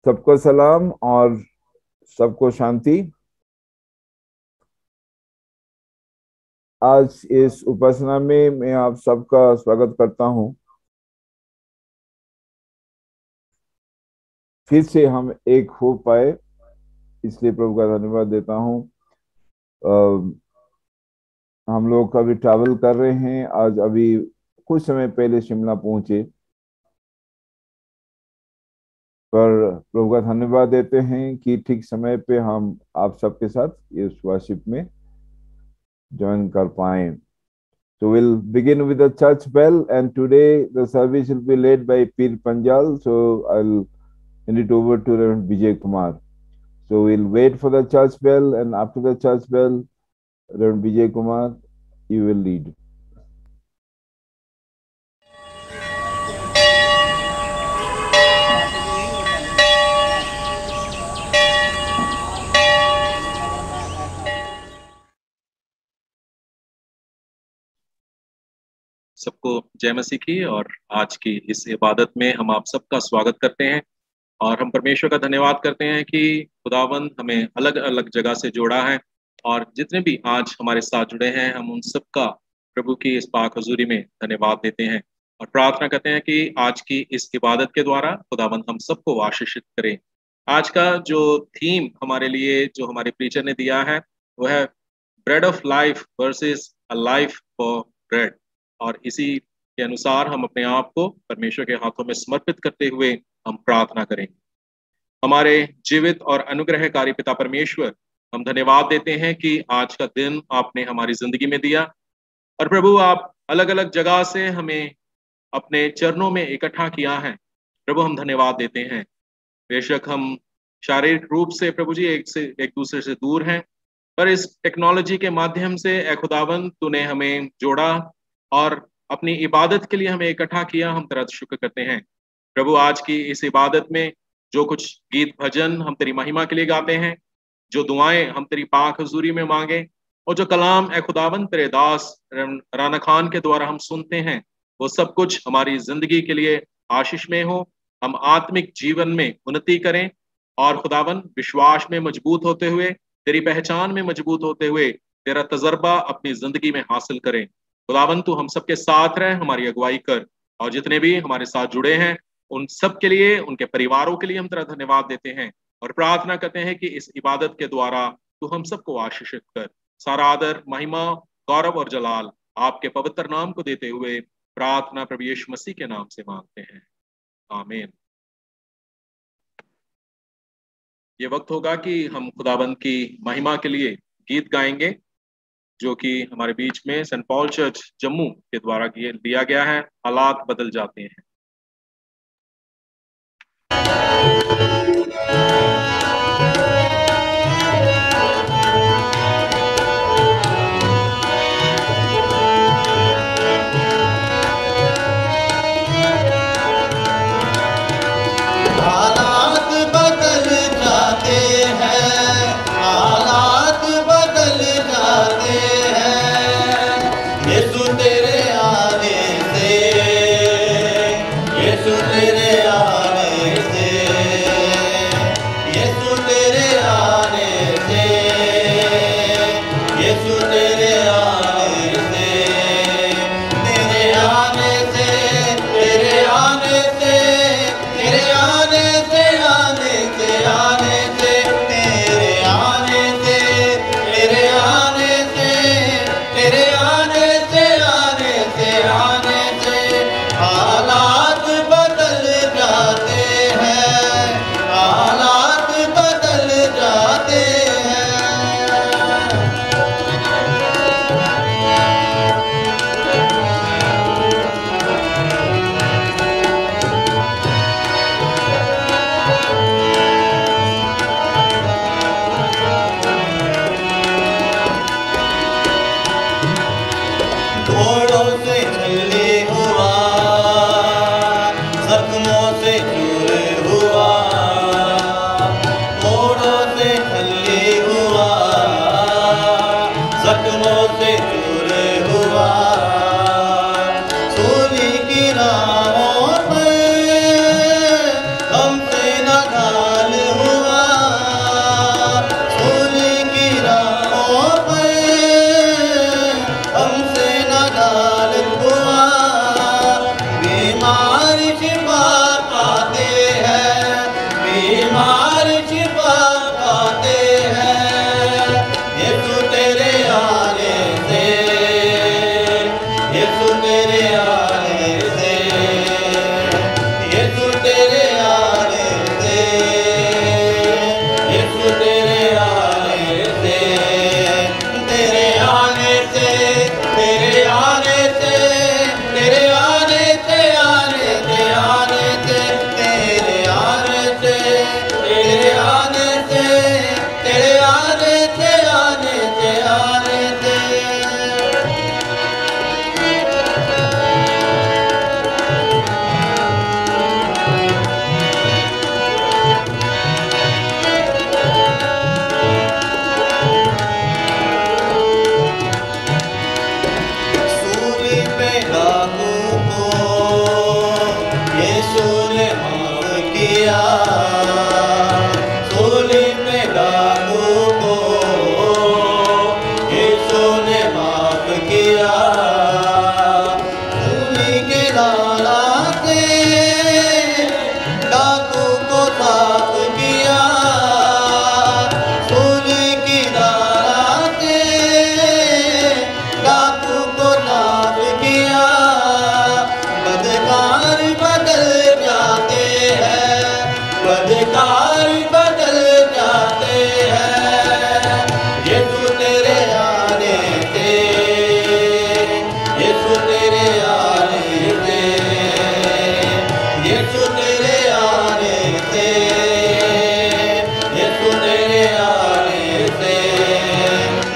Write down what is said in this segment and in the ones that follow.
सबको सलाम और सबको शांति। आज इस उपासना में मैं आप सबका स्वागत करता हूं। फिर से हम एक हो पाए, इसलिए प्रभु का धन्यवाद देता हूं। हम लोग अभी ट्रैवल कर रहे हैं। आज अभी कुछ समय पहले शिमला पहुंचे, पर प्रभु का धन्यवाद देते हैं कि ठीक समय पे हम आप सबके साथ इस वर्शिप में ज्वाइन कर पाए। So we'll begin with the church bell, and today the service will be led by Pir Panjal. So I'll hand it over to Reverend Vijay Kumar. So we'll wait for the church bell, and after the church bell, Reverend Vijay Kumar, you will lead. सबको जय मसीह की। और आज की इस इबादत में हम आप सबका स्वागत करते हैं और हम परमेश्वर का धन्यवाद करते हैं कि खुदावंद हमें अलग अलग जगह से जोड़ा है। और जितने भी आज हमारे साथ जुड़े हैं, हम उन सबका प्रभु की इस पाक हजूरी में धन्यवाद देते हैं और प्रार्थना करते हैं कि आज की इस इबादत के द्वारा खुदावंद हम सबको आशीषित करे। आज का जो थीम हमारे लिए जो हमारे प्रीचर ने दिया है वह है bread of life versus a life for bread. और इसी के अनुसार हम अपने आप को परमेश्वर के हाथों में समर्पित करते हुए हम प्रार्थना करेंगे। हमारे जीवित और अनुग्रहकारी पिता परमेश्वर, हम धन्यवाद देते हैं कि आज का दिन आपने हमारी जिंदगी में दिया। और प्रभु, आप अलग अलग जगह से हमें अपने चरणों में इकट्ठा किया है। प्रभु, हम धन्यवाद देते हैं। बेशक हम शारीरिक रूप से प्रभु जी एक दूसरे से दूर हैं, पर इस टेक्नोलॉजी के माध्यम से ए खुदावंद तूने हमें जोड़ा और अपनी इबादत के लिए हमें इकट्ठा किया। हम तेरा शुक्र करते हैं प्रभु। आज की इस इबादत में जो कुछ गीत भजन हम तेरी महिमा के लिए गाते हैं, जो दुआएं हम तेरी पाक हजूरी में मांगे, और जो कलाम ए खुदावंद तेरे दास राना खान के द्वारा हम सुनते हैं, वो सब कुछ हमारी जिंदगी के लिए आशीष में हो। हम आत्मिक जीवन में उन्नति करें और खुदावंद विश्वास में मजबूत होते हुए, तेरी पहचान में मजबूत होते हुए तेरा तजर्बा अपनी जिंदगी में हासिल करें। खुदावंद तू हम सबके साथ रहे, हमारी अगुवाई कर। और जितने भी हमारे साथ जुड़े हैं उन सब के लिए, उनके परिवारों के लिए हम तेरा धन्यवाद देते हैं और प्रार्थना करते हैं कि इस इबादत के द्वारा तू हम सबको आशीषित कर। सारा आदर, महिमा, गौरव और जलाल आपके पवित्र नाम को देते हुए प्रार्थना प्रभु यीशु मसीह के नाम से मांगते हैं, आमीन। ये वक्त होगा कि हम खुदाबंद की महिमा के लिए गीत गाएंगे, जो कि हमारे बीच में सेंट पॉल चर्च जम्मू के द्वारा दिया गया है। हालात बदल जाते हैं। तेरे आने से किया, सूली पे दागों को यीशु ने माफ किया। सूली के लाला से डाकू को साफ किया, सूली की लाला से डाकू को साफ किया। बदकार बदल जाते हैं, बदकार बदल जाते हैं। यीशु तेरे आने से, यीशु तेरे आने से, यीशु तेरे आने से, यीशु तेरे आने से,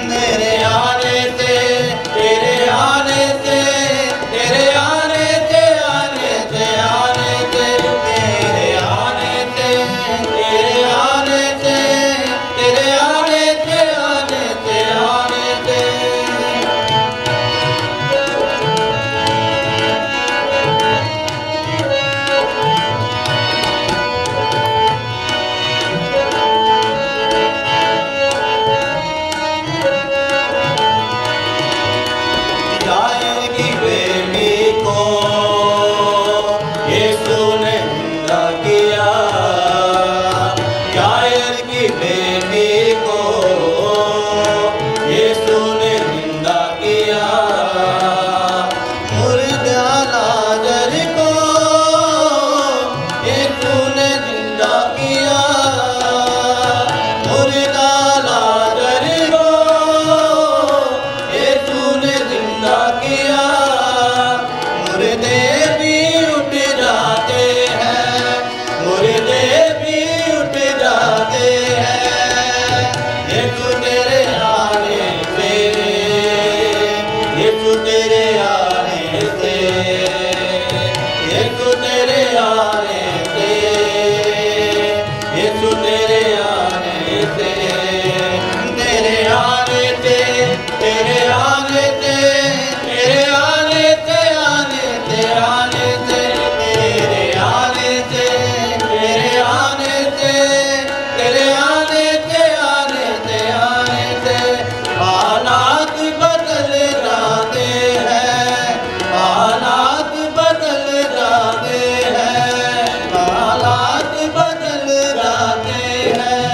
मेरे आने से, तेरे आने से, तेरे आने से, आने से, आने से, तेरे आने से, तेरे आने से, तेरे आने से, आने से, आने से। यायर की बेटी को यीशु ने जिंदा किया, यायर की बेटी को यीशु ने जिंदा किया। मुर्दा लाजर को यीशु ने जिंदा किया, मुर्दा लाजर को यीशु ने जिंदा किया। मुर्दे भी उठ जाते हैं, मुर्दे भी उठ जाते हैं। यीशु तेरे आने से, यीशु तेरे आने से, यीशु तेरे आने से, यीशु तेरे आने से, तेरे आने से, तेरे आने से, तेरे आने से, आने से, आने से, तेरे आने से, तेरे आने से, तेरे आने से, आने से, आने से। हालात बदल जाते हैं, हालात बदल जाते हैं, हालात बदल जाते हैं,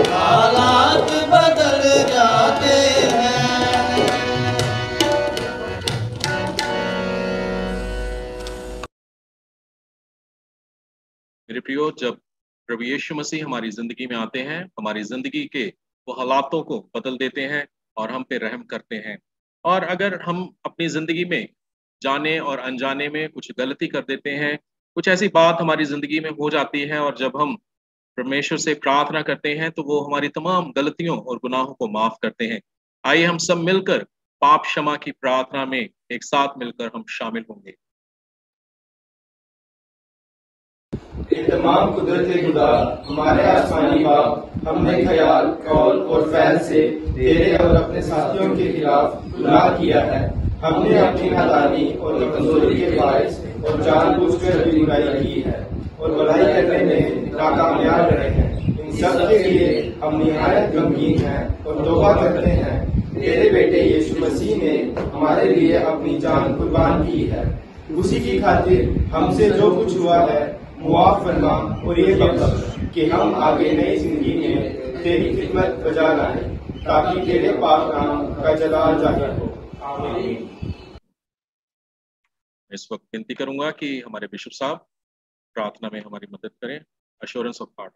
हालात बदल जाते हैं। मेरे प्रियो, जब प्रभु यीशु मसीह हमारी जिंदगी में आते हैं, हमारी जिंदगी के वो हालातों को बदल देते हैं और हम पे रहम करते हैं। और अगर हम अपनी जिंदगी में जाने और अनजाने में कुछ गलती कर देते हैं, कुछ ऐसी बात हमारी जिंदगी में हो जाती है, और जब हम परमेश्वर से प्रार्थना करते हैं तो वो हमारी तमाम गलतियों और गुनाहों को माफ करते हैं। आइए हम सब मिलकर पाप क्षमा की प्रार्थना में एक साथ मिलकर हम शामिल होंगे। तमाम कुदरती खुदा, हमारे आसमानी बाप, हमने ख्याल, कौल और फैल से तेरे और अपने साथियों के खिलाफ गुनाह किया है। हमने अपनी नादानी और कमजोरी के बायस और जानबूझकर भी बुराई की है और बुराई करने में नाकामयाब रहे हैं। इन सब के लिए हम निहायत गमगीन हैं और तौबा करते हैं। तेरे बेटे यीशु मसीह ने हमारे लिए अपनी जान कुर्बान की है। उसी की खातिर हमसे जो कुछ हुआ है मुआफ फरमा और ये बख्श कि हम आगे नई जिंदगी में तेरी खिदमत बजा लाएं, ताकि तेरे पाक नाम का जलाल जाहिर हो। आमीन। इस वक्त विनती करूंगा कि हमारे बिशप साहब प्रार्थना में हमारी मदद करें। Assurance of part.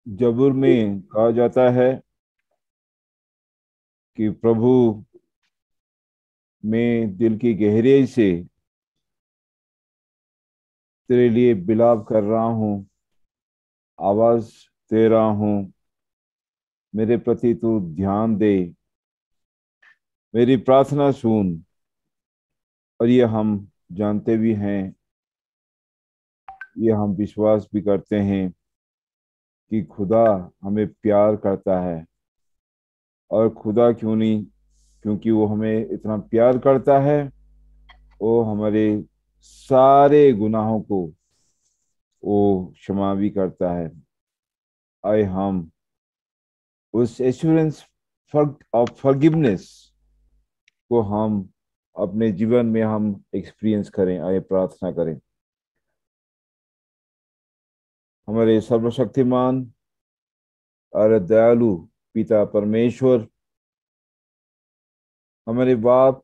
जबूर में कहा जाता है कि प्रभु मैं दिल की गहराई से तेरे लिए बिलाप कर रहा हूँ, आवाज दे रहा हूँ, मेरे प्रति तू ध्यान दे, मेरी प्रार्थना सुन। और ये हम जानते भी हैं, ये हम विश्वास भी करते हैं कि खुदा हमें प्यार करता है। और खुदा क्यों नहीं, क्योंकि वो हमें इतना प्यार करता है वो हमारे सारे गुनाहों को वो क्षमा भी करता है। आए हम उस एश्योरेंस ऑफ फॉरगिवनेस को हम अपने जीवन में हम एक्सपीरियंस करें। आइए प्रार्थना करें। हमारे सर्वशक्तिमान और दयालु पिता परमेश्वर, हमारे बाप,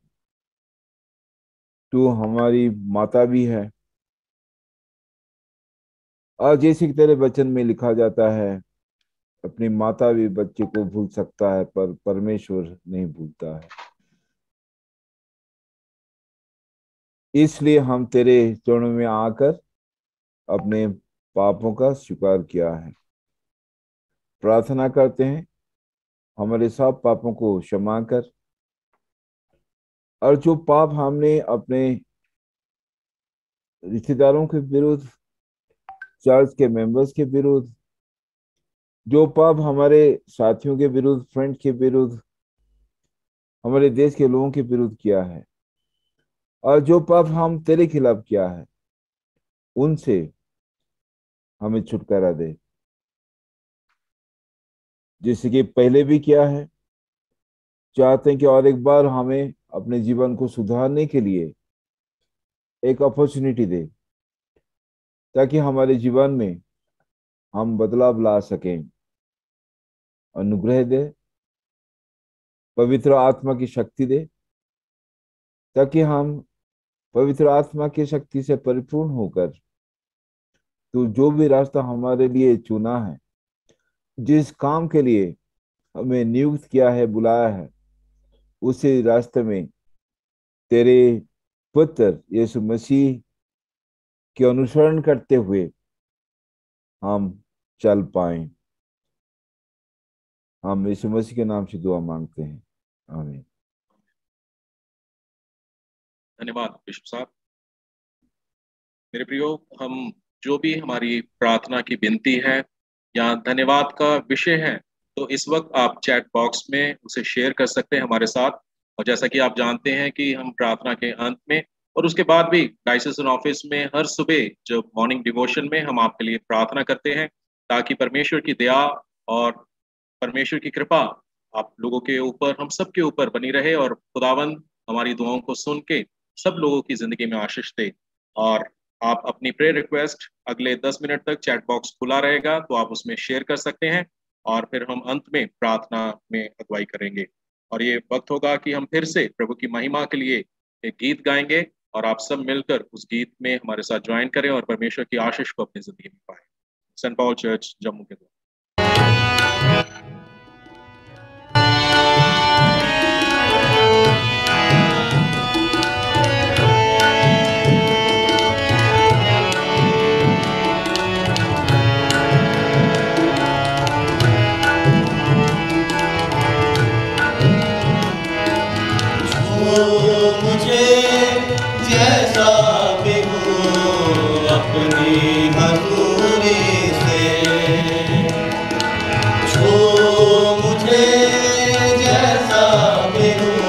तू हमारी माता भी है। और जैसे कि तेरे वचन में लिखा जाता है, अपनी माता भी बच्चे को भूल सकता है पर परमेश्वर नहीं भूलता है। इसलिए हम तेरे चरणों में आकर अपने पापों का स्वीकार किया है। प्रार्थना करते हैं हमारे सब पापों को क्षमा कर, और जो पाप हमने अपने रिश्तेदारों के विरुद्ध, चर्च के मेंबर्स के विरुद्ध, जो पाप हमारे साथियों के विरुद्ध, फ्रेंड के विरुद्ध, हमारे देश के लोगों के विरुद्ध किया है, और जो पाप हम तेरे खिलाफ किया है, उनसे हमें छुटकारा दे। जैसे कि पहले भी किया है, चाहते हैं कि और एक बार हमें अपने जीवन को सुधारने के लिए एक अपॉर्चुनिटी दे, ताकि हमारे जीवन में हम बदलाव ला सकें। अनुग्रह दे, पवित्र आत्मा की शक्ति दे, ताकि हम पवित्र आत्मा की शक्ति से परिपूर्ण होकर तू जो भी रास्ता हमारे लिए चुना है, जिस काम के लिए हमें नियुक्त किया है, बुलाया है, उसी रास्ते में तेरे पुत्र यीशु मसीह के अनुसरण करते हुए हम चल पाएं। हम यीशु मसीह के नाम से दुआ मांगते हैं, आमीन। धन्यवाद बिशप साहब। मेरे प्रियो, हम जो भी हमारी प्रार्थना की विनती है या धन्यवाद का विषय है, तो इस वक्त आप चैट बॉक्स में उसे शेयर कर सकते हैं हमारे साथ। और जैसा कि आप जानते हैं कि हम प्रार्थना के अंत में और उसके बाद भी डायसीजन ऑफिस में हर सुबह जब मॉर्निंग डिवोशन में हम आपके लिए प्रार्थना करते हैं, ताकि परमेश्वर की दया और परमेश्वर की कृपा आप लोगों के ऊपर, हम सब के ऊपर बनी रहे, और खुदावंद हमारी दुआओं को सुन के सब लोगों की जिंदगी में आशीष दे। और आप अपनी प्रेयर रिक्वेस्ट अगले 10 मिनट तक चैट बॉक्स खुला रहेगा, तो आप उसमें शेयर कर सकते हैं, और फिर हम अंत में प्रार्थना में अगुवाई करेंगे। और ये वक्त होगा कि हम फिर से प्रभु की महिमा के लिए एक गीत गाएंगे, और आप सब मिलकर उस गीत में हमारे साथ ज्वाइन करें और परमेश्वर की आशीष को अपनी जिंदगी में पाएं। सेंट पॉल चर्च जम्मू के द्वारा। मुझे जैसा भी हूँ अपनी हजूरी से, छू मुझे जैसा भी हूँ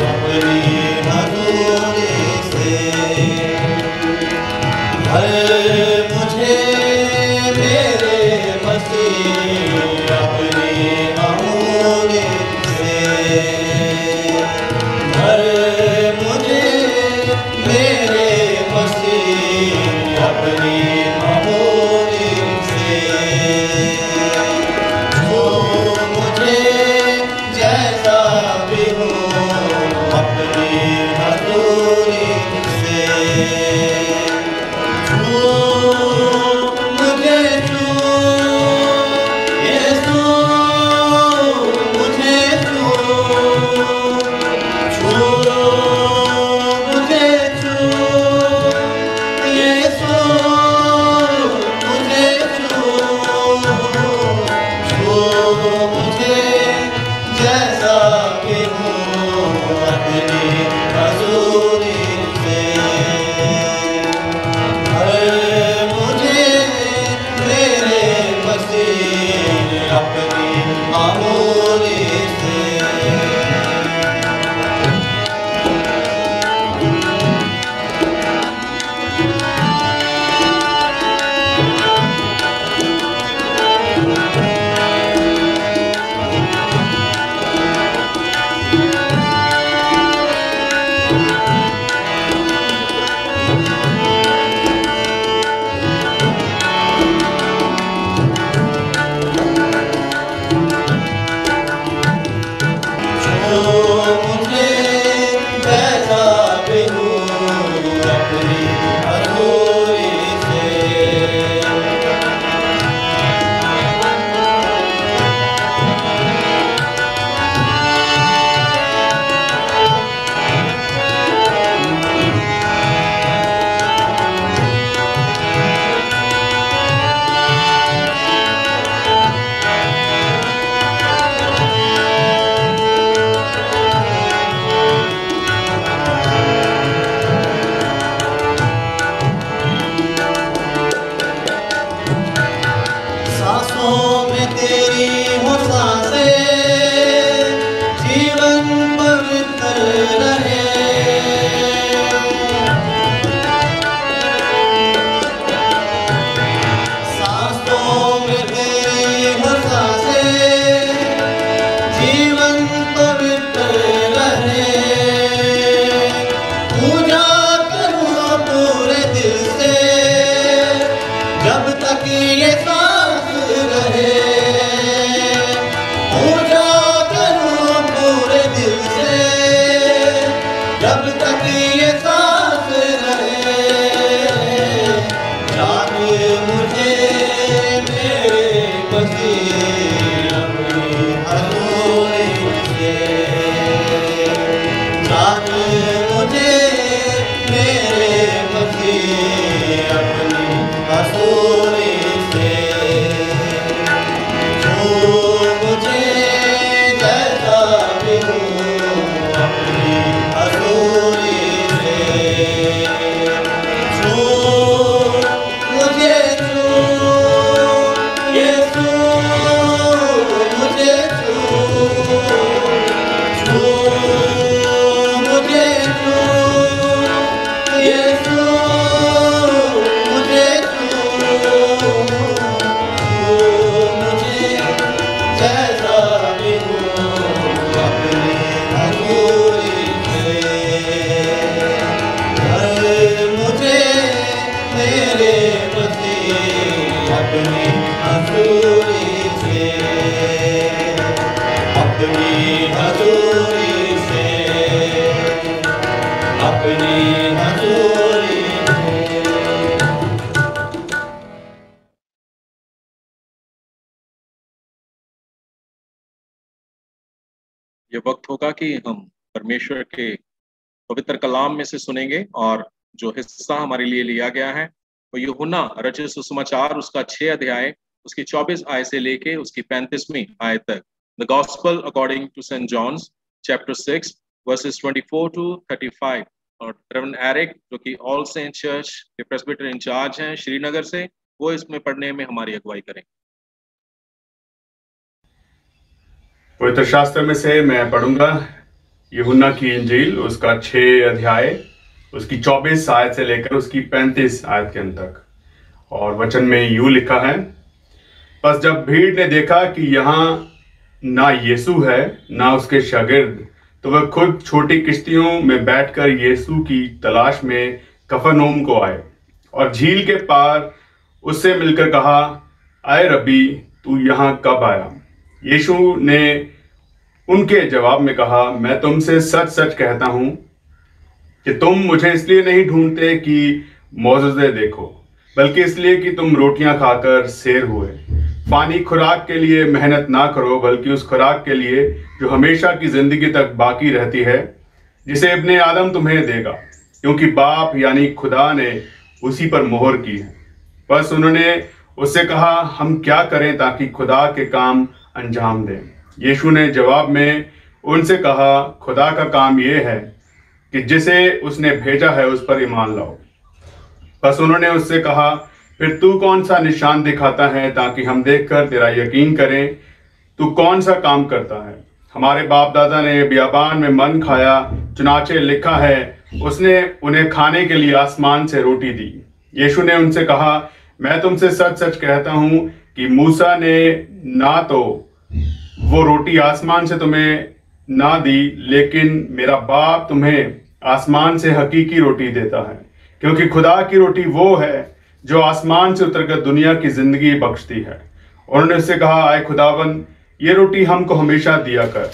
अपनी हजूरी से, भर मुझे मेरे मसीह अपनी अमूरी से, मुझे मेरे अपनी हजूरी से, अपनी हजूरी से, अपनी हजूरी से। ये वक्त होगा कि हम परमेश्वर के पवित्र कलाम में से सुनेंगे, और जो हिस्सा हमारे लिए लिया गया है वो यूहन्ना रचित सुसमाचार उसका 6 अध्याय उसकी 24 आय से लेके उसकी 35वीं आय तक। The gospel according to saint John's chapter 6 verses 24 to 35। और रेवरेंड एरिक जो कि ऑल सेंट चर्च के प्रेस्बिटर इंचार्ज हैं श्रीनगर से, वो इसमें पढ़ने में हमारी अगुवाई करेंगे। पवित्र शास्त्र में से मैं पढ़ूंगा यूहन्ना की इंजील उसका 6 अध्याय उसकी 24 आयत से लेकर उसकी 35 आयत के अंत तक। और वचन में यूं लिखा है, बस जब भीड़ ने देखा कि यहाँ ना यीशु है ना उसके शागिर्द, तो वह खुद छोटी किश्तियों में बैठकर यीशु की तलाश में कफरनहूम को आए और झील के पार उससे मिलकर कहा, आए रब्बी, तू यहाँ कब आया? यीशु ने उनके जवाब में कहा, मैं तुमसे सच सच कहता हूं कि तुम मुझे इसलिए नहीं ढूंढते कि मौजूदे देखो, बल्कि इसलिए कि तुम रोटियां खाकर सैर हुए। पानी खुराक के लिए मेहनत ना करो, बल्कि उस खुराक के लिए जो हमेशा की जिंदगी तक बाकी रहती है, जिसे इब्ने आदम तुम्हें देगा, क्योंकि बाप यानी खुदा ने उसी पर मोहर की है। बस उन्होंने उससे कहा, हम क्या करें ताकि खुदा के काम अंजाम दें? यीशु ने जवाब में उनसे कहा, खुदा का काम यह है कि जिसे उसने भेजा है उस पर ईमान लाओ। बस उन्होंने उससे कहा, फिर तू कौन सा निशान दिखाता है ताकि हम देखकर तेरा यकीन करें? तू कौन सा काम करता है? हमारे बाप दादा ने बियाबान में मन खाया, चुनाचे लिखा है, उसने उन्हें खाने के लिए आसमान से रोटी दी। यीशु ने उनसे कहा, मैं तुमसे सच सच कहता हूं कि मूसा ने ना तो वो रोटी आसमान से तुम्हें ना दी, लेकिन मेरा बाप तुम्हें आसमान से हकीकी रोटी देता है, क्योंकि खुदा की रोटी वो है जो आसमान से उतरकर दुनिया की जिंदगी बख्शती है। उन्होंने उससे कहा, आए खुदावन, ये रोटी हमको हमेशा दिया कर।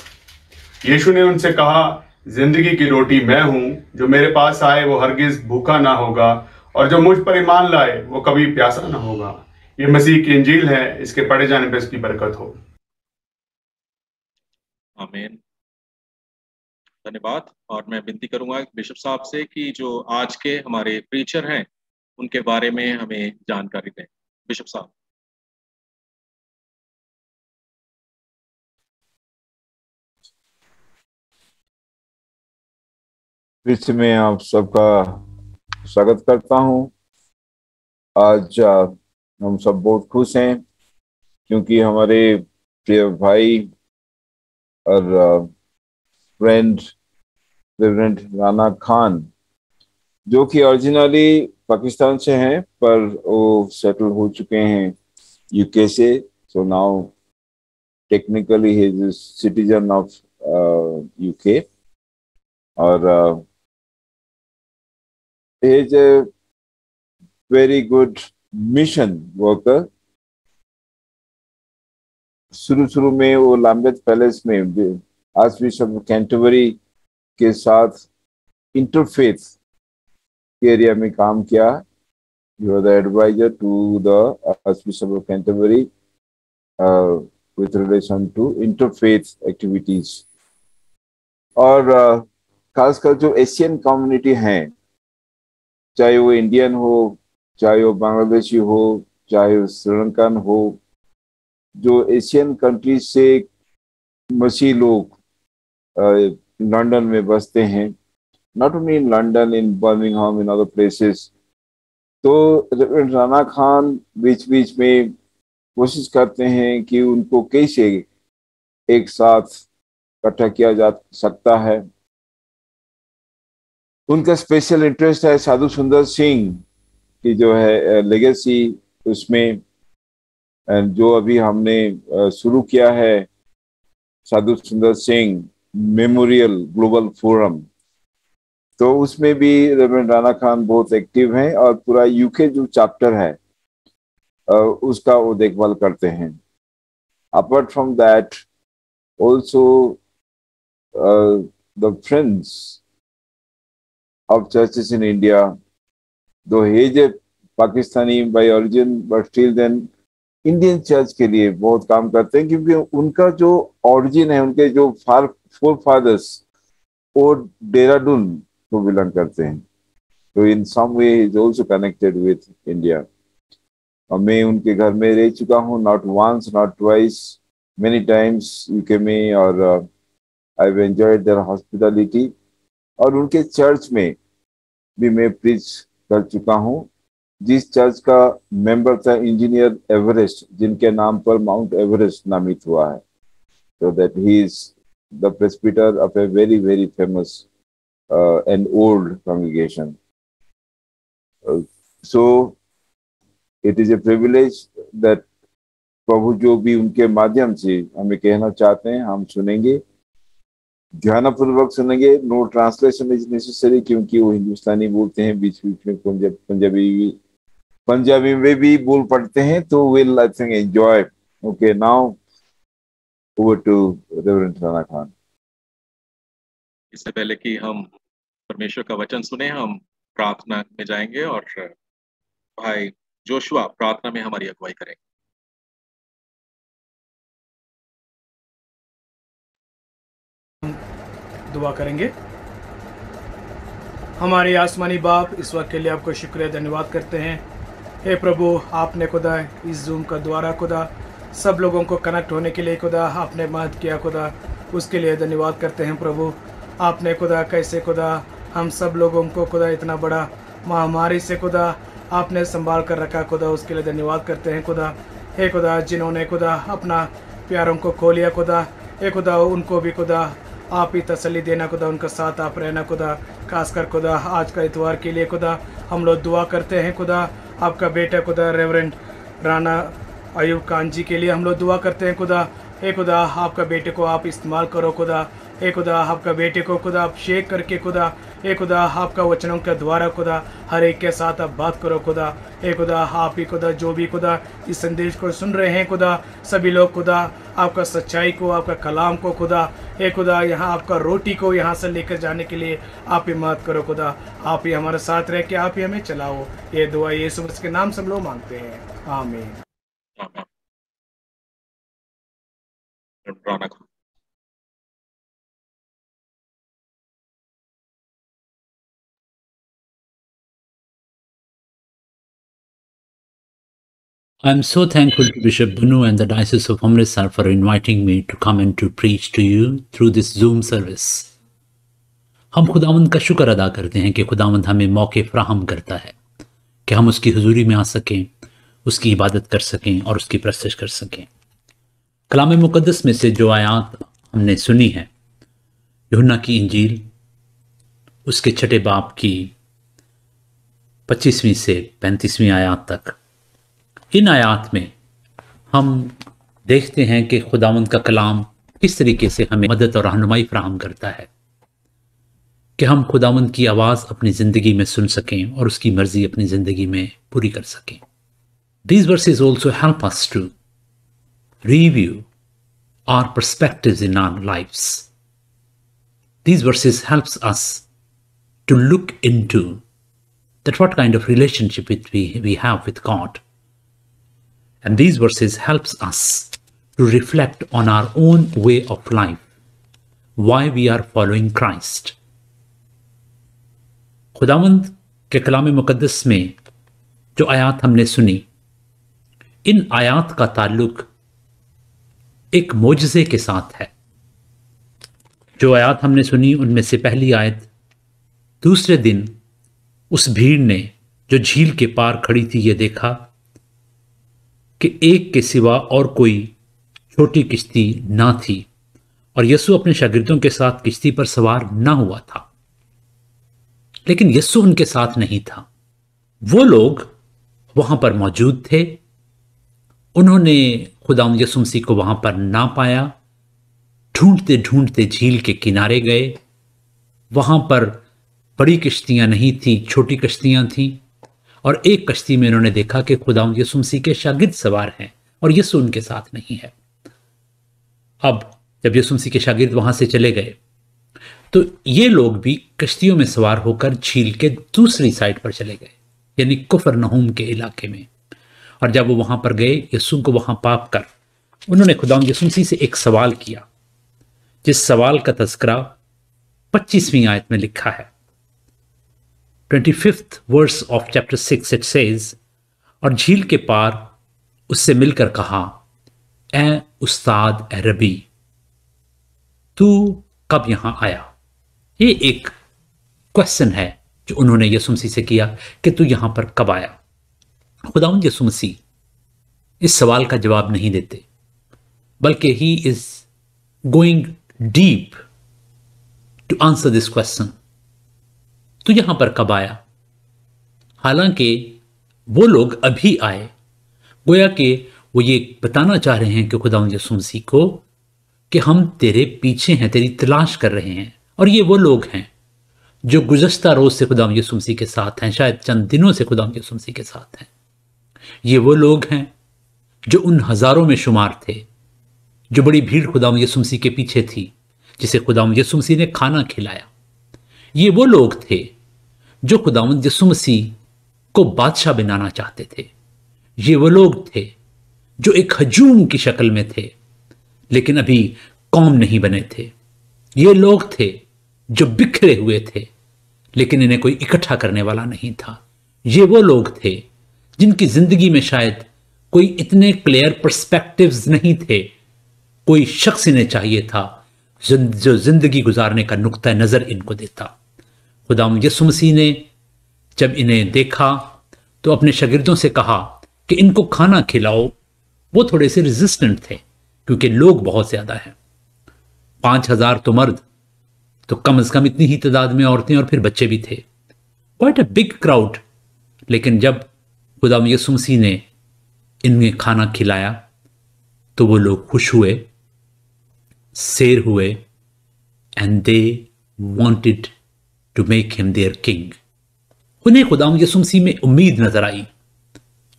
यीशु ने उनसे कहा, जिंदगी की रोटी मैं हूं, जो मेरे पास आए वो हरगिज भूखा ना होगा, और जो मुझ पर ईमान लाए वो कभी प्यासा ना होगा। ये मसीह की इंजील है, इसके पढ़े जाने पर इसकी बरकत हो। आमीन, धन्यवाद। और मैं विनती करूंगा बिशप साहब से कि जो आज के हमारे प्रीचर हैं उनके बारे में हमें जानकारी दें। बिशप साहब। फिर से मैं आप सबका स्वागत करता हूं। आज हम सब बहुत खुश हैं क्योंकि हमारे प्रिय भाई और फ्रेंड रेवरेंड राना खान, जो कि ओरिजिनली पाकिस्तान से हैं पर वो सेटल हो चुके हैं यूके से। So now technically he is citizen of UK और he is a very good mission worker। शुरू में वो लैम्बेथ पैलेस में आर्च बिशप कैंटरबरी के साथ इंटरफेथ के एरिया में काम किया। He was the advisor to the Archbishop of Canterbury with relation to interfaith activities। और खासकर जो एशियन कम्युनिटी हैं, चाहे वो इंडियन हो, चाहे वो बांग्लादेशी हो, चाहे वो श्रीलंकन हो, जो एशियन कंट्रीज से मसीही लोग लंदन में बसते हैं, not only in London, in Birmingham, in other places. तो राना खान बीच बीच में कोशिश करते हैं कि उनको कैसे एक साथ इकट्ठा किया जा सकता है। उनका स्पेशल इंटरेस्ट है साधु सुंदर सिंह की जो है लेगेसी उसमें, जो अभी हमने शुरू किया है साधु सुंदर सिंह मेमोरियल ग्लोबल फोरम, तो उसमें भी रेवरेंड राना खान बहुत एक्टिव हैं। और पूरा यूके जो चैप्टर है उसका वो देखभाल करते हैं। Apart from that also the friends of churches in India, though he is a Pakistani by origin, but still then Indian church के लिए बहुत काम करते हैं, क्योंकि उनका जो ओरिजिन है, उनके जो फोर फादर्स वो देहरादून को बिलोंग करते हैं, तो in some way is also connected with India. और मैं उनके घर में रह चुका हूँ, not once not twice, many times UK में, और I have enjoyed their hospitality. और उनके चर्च में भी मैं प्रीच कर चुका हूँ, जिस चर्च का मेंबर था इंजीनियर एवरेस्ट, जिनके नाम पर माउंट एवरेस्ट नामित हुआ है। so that he is the presbyter of a very very famous and old congregation. So it is a privilege that प्रभु जो भी उनके माध्यम से हमें कहना चाहते हैं हम सुनेंगे, ध्यानपूर्वक सुनेंगे। नो ट्रांसलेशन इज नेसेसरी, क्योंकि वो हिंदुस्तानी बोलते हैं, बीच बीच में पंजाबी में भी बोल पड़ते हैं, तो will I think enjoy. Okay, now over to reverend Rana Khan. इससे पहले कि हम परमेश्वर का वचन सुने, हम प्रार्थना में जाएंगे और भाई जोशुआ प्रार्थना में हमारी अगुवाई करेंगे। दुआ करेंगे। हमारे आसमानी बाप, इस वक्त के लिए आपको शुक्रिया धन्यवाद करते हैं। हे प्रभु, आपने खुदा इस जूम का द्वारा खुदा सब लोगों को कनेक्ट होने के लिए खुदा आपने मदद किया खुदा, उसके लिए धन्यवाद करते हैं प्रभु। आपने खुदा कैसे खुदा हम सब लोगों को खुदा इतना बड़ा महामारी से खुदा आपने संभाल कर रखा खुदा, उसके लिए धन्यवाद करते हैं खुदा। हे खुदा, जिन्होंने खुदा अपना प्यारों को खो लिया खुदा, हे खुदा उनको भी खुदा आप ही तसल्ली देना खुदा, उनका साथ आप रहना खुदा। खासकर खुदा आज का इतवार के लिए खुदा हम लोग दुआ करते हैं खुदा, आपका बेटा खुदा रेवरेंड राणा अयूब खान जी के लिए हम लोग दुआ करते हैं खुदा। हे खुदा, आपका बेटे को आप इस्तेमाल करो खुदा। हे खुदा, आपका बेटे को खुदा आप शेक करके खुदा, हे खुदा आपका वचनों के द्वारा खुदा हर एक के साथ आप बात करो खुदा। हे खुदा, आप ही खुदा जो भी खुदा इस संदेश को सुन रहे हैं खुदा, सभी लोग खुदा आपका सच्चाई को, आपका कलाम को खुदा, हे खुदा यहाँ आपका रोटी को यहाँ से लेकर जाने के लिए आप ही मदद करो खुदा। आप ही हमारे साथ रह के आप ही हमें चलाओ। ये दुआ यीशु मसीह के नाम सब लोग मांगते हैं, आमीन। I'm so thankful to Bishop Bunu and the Diocese of Amritsar for inviting me to come and to preach to you through this Zoom service. हम खुदावंद का शुक्र अदा करते हैं कि खुदावंद हमें मौके फराहम करता है कि हम उसकी हुजूरी में आ सकें, उसकी इबादत कर सकें और उसकी परस्तिश कर सकें। कलाम मुकद्दस में से जो आयात हमने सुनी है, यूहन्ना की इंजील उसके छठे बाब की 25वीं से 35वीं आयात तक, इन आयात में हम देखते हैं कि खुदावंद का कलाम किस तरीके से हमें मदद और रहनुमाई फराहम करता है कि हम खुदावंद की आवाज़ अपनी ज़िंदगी में सुन सकें और उसकी मर्ज़ी अपनी ज़िंदगी में पूरी कर सकें। These verses also help us to review our perspectives in our lives. These verses helps us to look into that what kind of relationship we have with God. And these verses helps us to reflect on our own way of life, why we are following Christ. खुदावंद के कलाम मुकद्दस में जो आयात हमने सुनी, इन आयात का ताल्लुक एक मोजज़े के साथ है। जो आयात हमने सुनी उनमें से पहली आयत, दूसरे दिन उस भीड़ ने जो झील के पार खड़ी थी ये देखा कि एक के सिवा और कोई छोटी किश्ती ना थी और यीशु अपने शागिर्दों के साथ किश्ती पर सवार ना हुआ था। लेकिन यीशु उनके साथ नहीं था। वो लोग वहां पर मौजूद थे, उन्होंने खुदा यीशु मसीह को वहां पर ना पाया। ढूंढते ढूंढते झील के किनारे गए, वहां पर बड़ी किश्तियां नहीं थी, छोटी किश्तियां थीं और एक कश्ती में इन्होंने देखा कि खुदावंद यीशु मसीह के शागिर्द सवार हैं और यीशु उनके साथ नहीं है। अब जब यीशु मसीह के शागिर्द वहां से चले गए तो ये लोग भी कश्तियों में सवार होकर झील के दूसरी साइड पर चले गए, यानी कुफरनहूम के इलाके में। और जब वो वहां पर गए, यीशु को वहां पाप कर उन्होंने खुदावंद यीशु मसीह से एक सवाल किया, जिस सवाल का तज़किरा 25वीं आयत में लिखा है। 25th verse of chapter 6 it says, और झील के पार उससे मिलकर कहा, ए उस्ताद ए रबी, तू कब यहां आया? ये एक क्वेश्चन है जो उन्होंने यीशु मसीह से किया कि तू यहां पर कब आया। खुदावंद यीशु मसीह इस सवाल का जवाब नहीं देते, बल्कि he is going deep to answer this question, तू यहां पर कब आया? हालांकि वो लोग अभी आए, गोया कि वो ये बताना चाह रहे हैं कि खुदावंद यीशु मसीह को कि हम तेरे पीछे हैं, तेरी तलाश कर रहे हैं। और ये वो लोग हैं जो गुज़श्ता रोज से खुदावंद यीशु मसीह के साथ हैं, शायद चंद दिनों से खुदावंद यीशु मसीह के साथ हैं। ये वो लोग हैं जो उन हजारों में शुमार थे जो बड़ी भीड़ खुदावंद यीशु मसीह के पीछे थी, जिसे खुदावंद यीशु मसीह ने खाना खिलाया। ये वो लोग थे जो खुदावंद यीशु मसीह को बादशाह बनाना चाहते थे। ये वो लोग थे जो एक हजूम की शक्ल में थे, लेकिन अभी कौम नहीं बने थे। ये लोग थे जो बिखरे हुए थे, लेकिन इन्हें कोई इकट्ठा करने वाला नहीं था। ये वो लोग थे जिनकी जिंदगी में शायद कोई इतने क्लियर पर्सपेक्टिव्स नहीं थे। कोई शख्स इन्हें चाहिए था जो जिंदगी गुजारने का नुक्ता नजर इनको देता। खुदावंद यीशु मसीह ने जब इन्हें देखा तो अपने शागिर्दों से कहा कि इनको खाना खिलाओ। वो थोड़े से रेजिस्टेंट थे क्योंकि लोग बहुत ज्यादा हैं, 5000 तो मर्द, तो कम से कम इतनी ही तादाद में औरतें और फिर बच्चे भी थे, क्वाइट अ बिग क्राउड। लेकिन जब खुदावंद यीशु मसीह ने इन्हें खाना खिलाया तो वो लोग खुश हुए, सेर हुए, and they wanted to make him their king. उन्हें खुदावंद यीशु मसीह में उम्मीद नजर आई।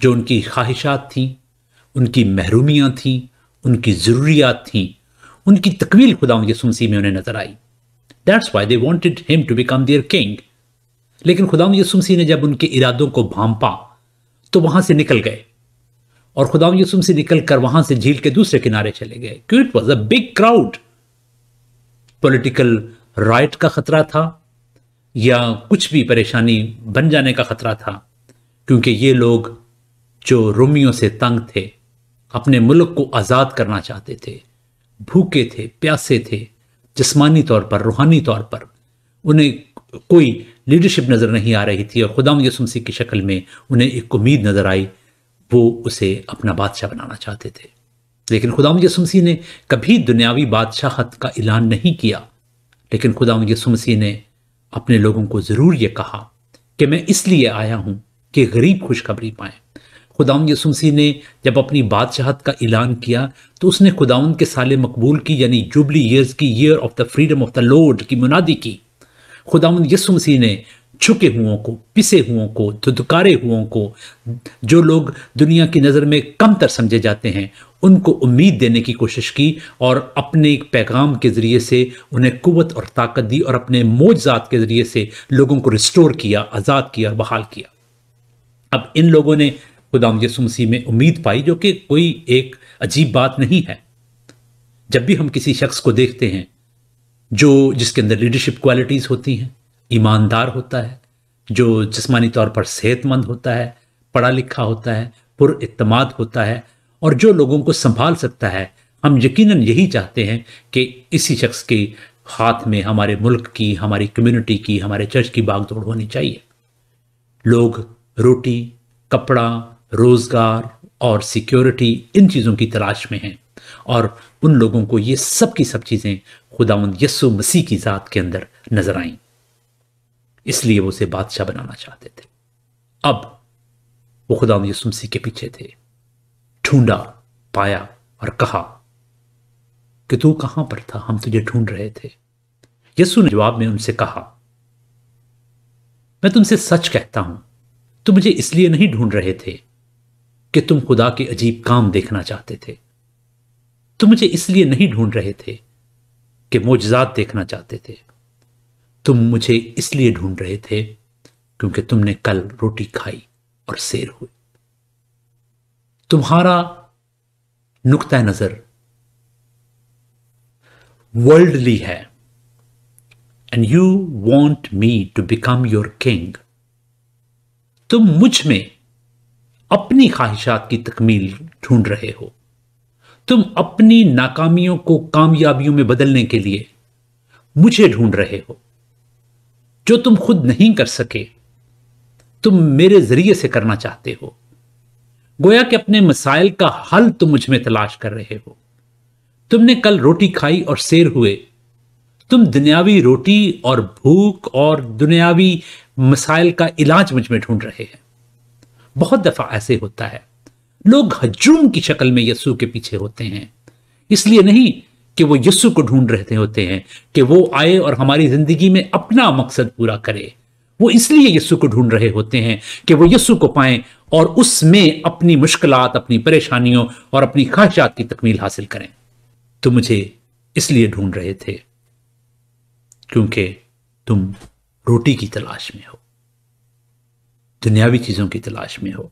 जो उनकी ख्वाहिशात थीं, उनकी महरूमियां थीं, उनकी जरूरियात थीं, उनकी तकमील खुदावंद यीशु मसीह में उन्हें नजर आई। That's why they wanted him to become their king. लेकिन खुदावंद यीशु मसीह ने जब उनके इरादों को भांपा तो वहां से निकल गए, और खुदावंद यीशु मसीह निकलकर वहां से झील के दूसरे किनारे चले गए। क्यों? It was a big crowd. Political right का खतरा था या कुछ भी परेशानी बन जाने का खतरा था, क्योंकि ये लोग जो रोमियों से तंग थे, अपने मुल्क को आजाद करना चाहते थे, भूखे थे, प्यासे थे, जिस्मानी तौर पर, रूहानी तौर पर उन्हें कोई लीडरशिप नजर नहीं आ रही थी, और खुदावंद यीशु मसीह की शक्ल में उन्हें एक उम्मीद नजर आई। वो उसे अपना बादशाह बनाना चाहते थे। लेकिन खुदावंद यीशु मसीह ने कभी दुनियावी बादशाहत का ऐलान नहीं किया, लेकिन खुदावंद यीशु मसीह ने अपने लोगों को जरूर ये कहा कि मैं इसलिए आया हूं कि गरीब खुशखबरी पाए। खुदावंद यीशु मसीह ने जब अपनी बादशाहत का ऐलान किया तो उसने खुदावंद के साले मकबूल की, यानी जुबली ईयर्स की, year of the freedom of the Lord की मुनादी की। खुदावंद यीशु मसीह ने झुके हुओं को, पिसे हुओं को, धुधकारे हुओं को, जो लोग दुनिया की नज़र में कमतर समझे जाते हैं, उनको उम्मीद देने की कोशिश की, और अपने एक पैगाम के ज़रिए से उन्हें कुव्वत और ताकत दी, और अपने मोजज़ात के ज़रिए से लोगों को रिस्टोर किया, आज़ाद किया और बहाल किया। अब इन लोगों ने खुदावंद यीशु मसीह में उम्मीद पाई, जो कि कोई एक अजीब बात नहीं है। जब भी हम किसी शख्स को देखते हैं जिसके अंदर लीडरशिप क्वालिटीज़ होती हैं, ईमानदार होता है, जो जिस्मानी तौर पर सेहतमंद होता है, पढ़ा लिखा होता है, पुरइत्तमाद होता है, और जो लोगों को संभाल सकता है, हम यकीनन यही चाहते हैं कि इसी शख्स के हाथ में हमारे मुल्क की, हमारी कम्युनिटी की, हमारे चर्च की बागडोर होनी चाहिए। लोग रोटी, कपड़ा, रोजगार और सिक्योरिटी, इन चीज़ों की तलाश में हैं, और उन लोगों को ये सब की सब चीज़ें खुदावंद यीशु मसीह की ज़ात के अंदर नजर आईं, इसलिए वो उसे बादशाह बनाना चाहते थे। अब वो खुदावंद यीशु मसीह के पीछे थे, ढूंढा, पाया और कहा कि तू कहां पर था, हम तुझे ढूंढ रहे थे। यीशु ने जवाब में उनसे कहा, मैं तुमसे सच कहता हूं तुम मुझे इसलिए नहीं ढूंढ रहे थे कि तुम खुदा के अजीब काम देखना चाहते थे। तुम मुझे इसलिए नहीं ढूंढ रहे थे कि मोजज़ात देखना चाहते थे। तुम मुझे इसलिए ढूंढ रहे थे क्योंकि तुमने कल रोटी खाई और सैर हुई। तुम्हारा नुक्ता नजर वर्ल्डली है and you want me to become your king. तुम मुझ में अपनी ख्वाहिशात की तकमील ढूंढ रहे हो। तुम अपनी नाकामियों को कामयाबियों में बदलने के लिए मुझे ढूंढ रहे हो। जो तुम खुद नहीं कर सके तुम मेरे जरिए से करना चाहते हो। गोया कि अपने मसाइल का हल तुम मुझ में तलाश कर रहे हो। तुमने कल रोटी खाई और सैर हुए। तुम दुनियावी रोटी और भूख और दुनियावी मसाइल का इलाज मुझ में ढूंढ रहे हैं। बहुत दफा ऐसे होता है, लोग हजूम की शक्ल में यीशु के पीछे होते हैं, इसलिए नहीं कि वो यीशु को ढूंढ रहे होते हैं कि वो आए और हमारी जिंदगी में अपना मकसद पूरा करे। वो इसलिए यीशु को ढूंढ रहे होते हैं कि वो यीशु को पाएं और उसमें अपनी मुश्किलात, अपनी परेशानियों और अपनी ख्वाहिशात की तकमील हासिल करें। तुम मुझे इसलिए ढूंढ रहे थे क्योंकि तुम रोटी की तलाश में हो, दुनियावी चीजों की तलाश में हो।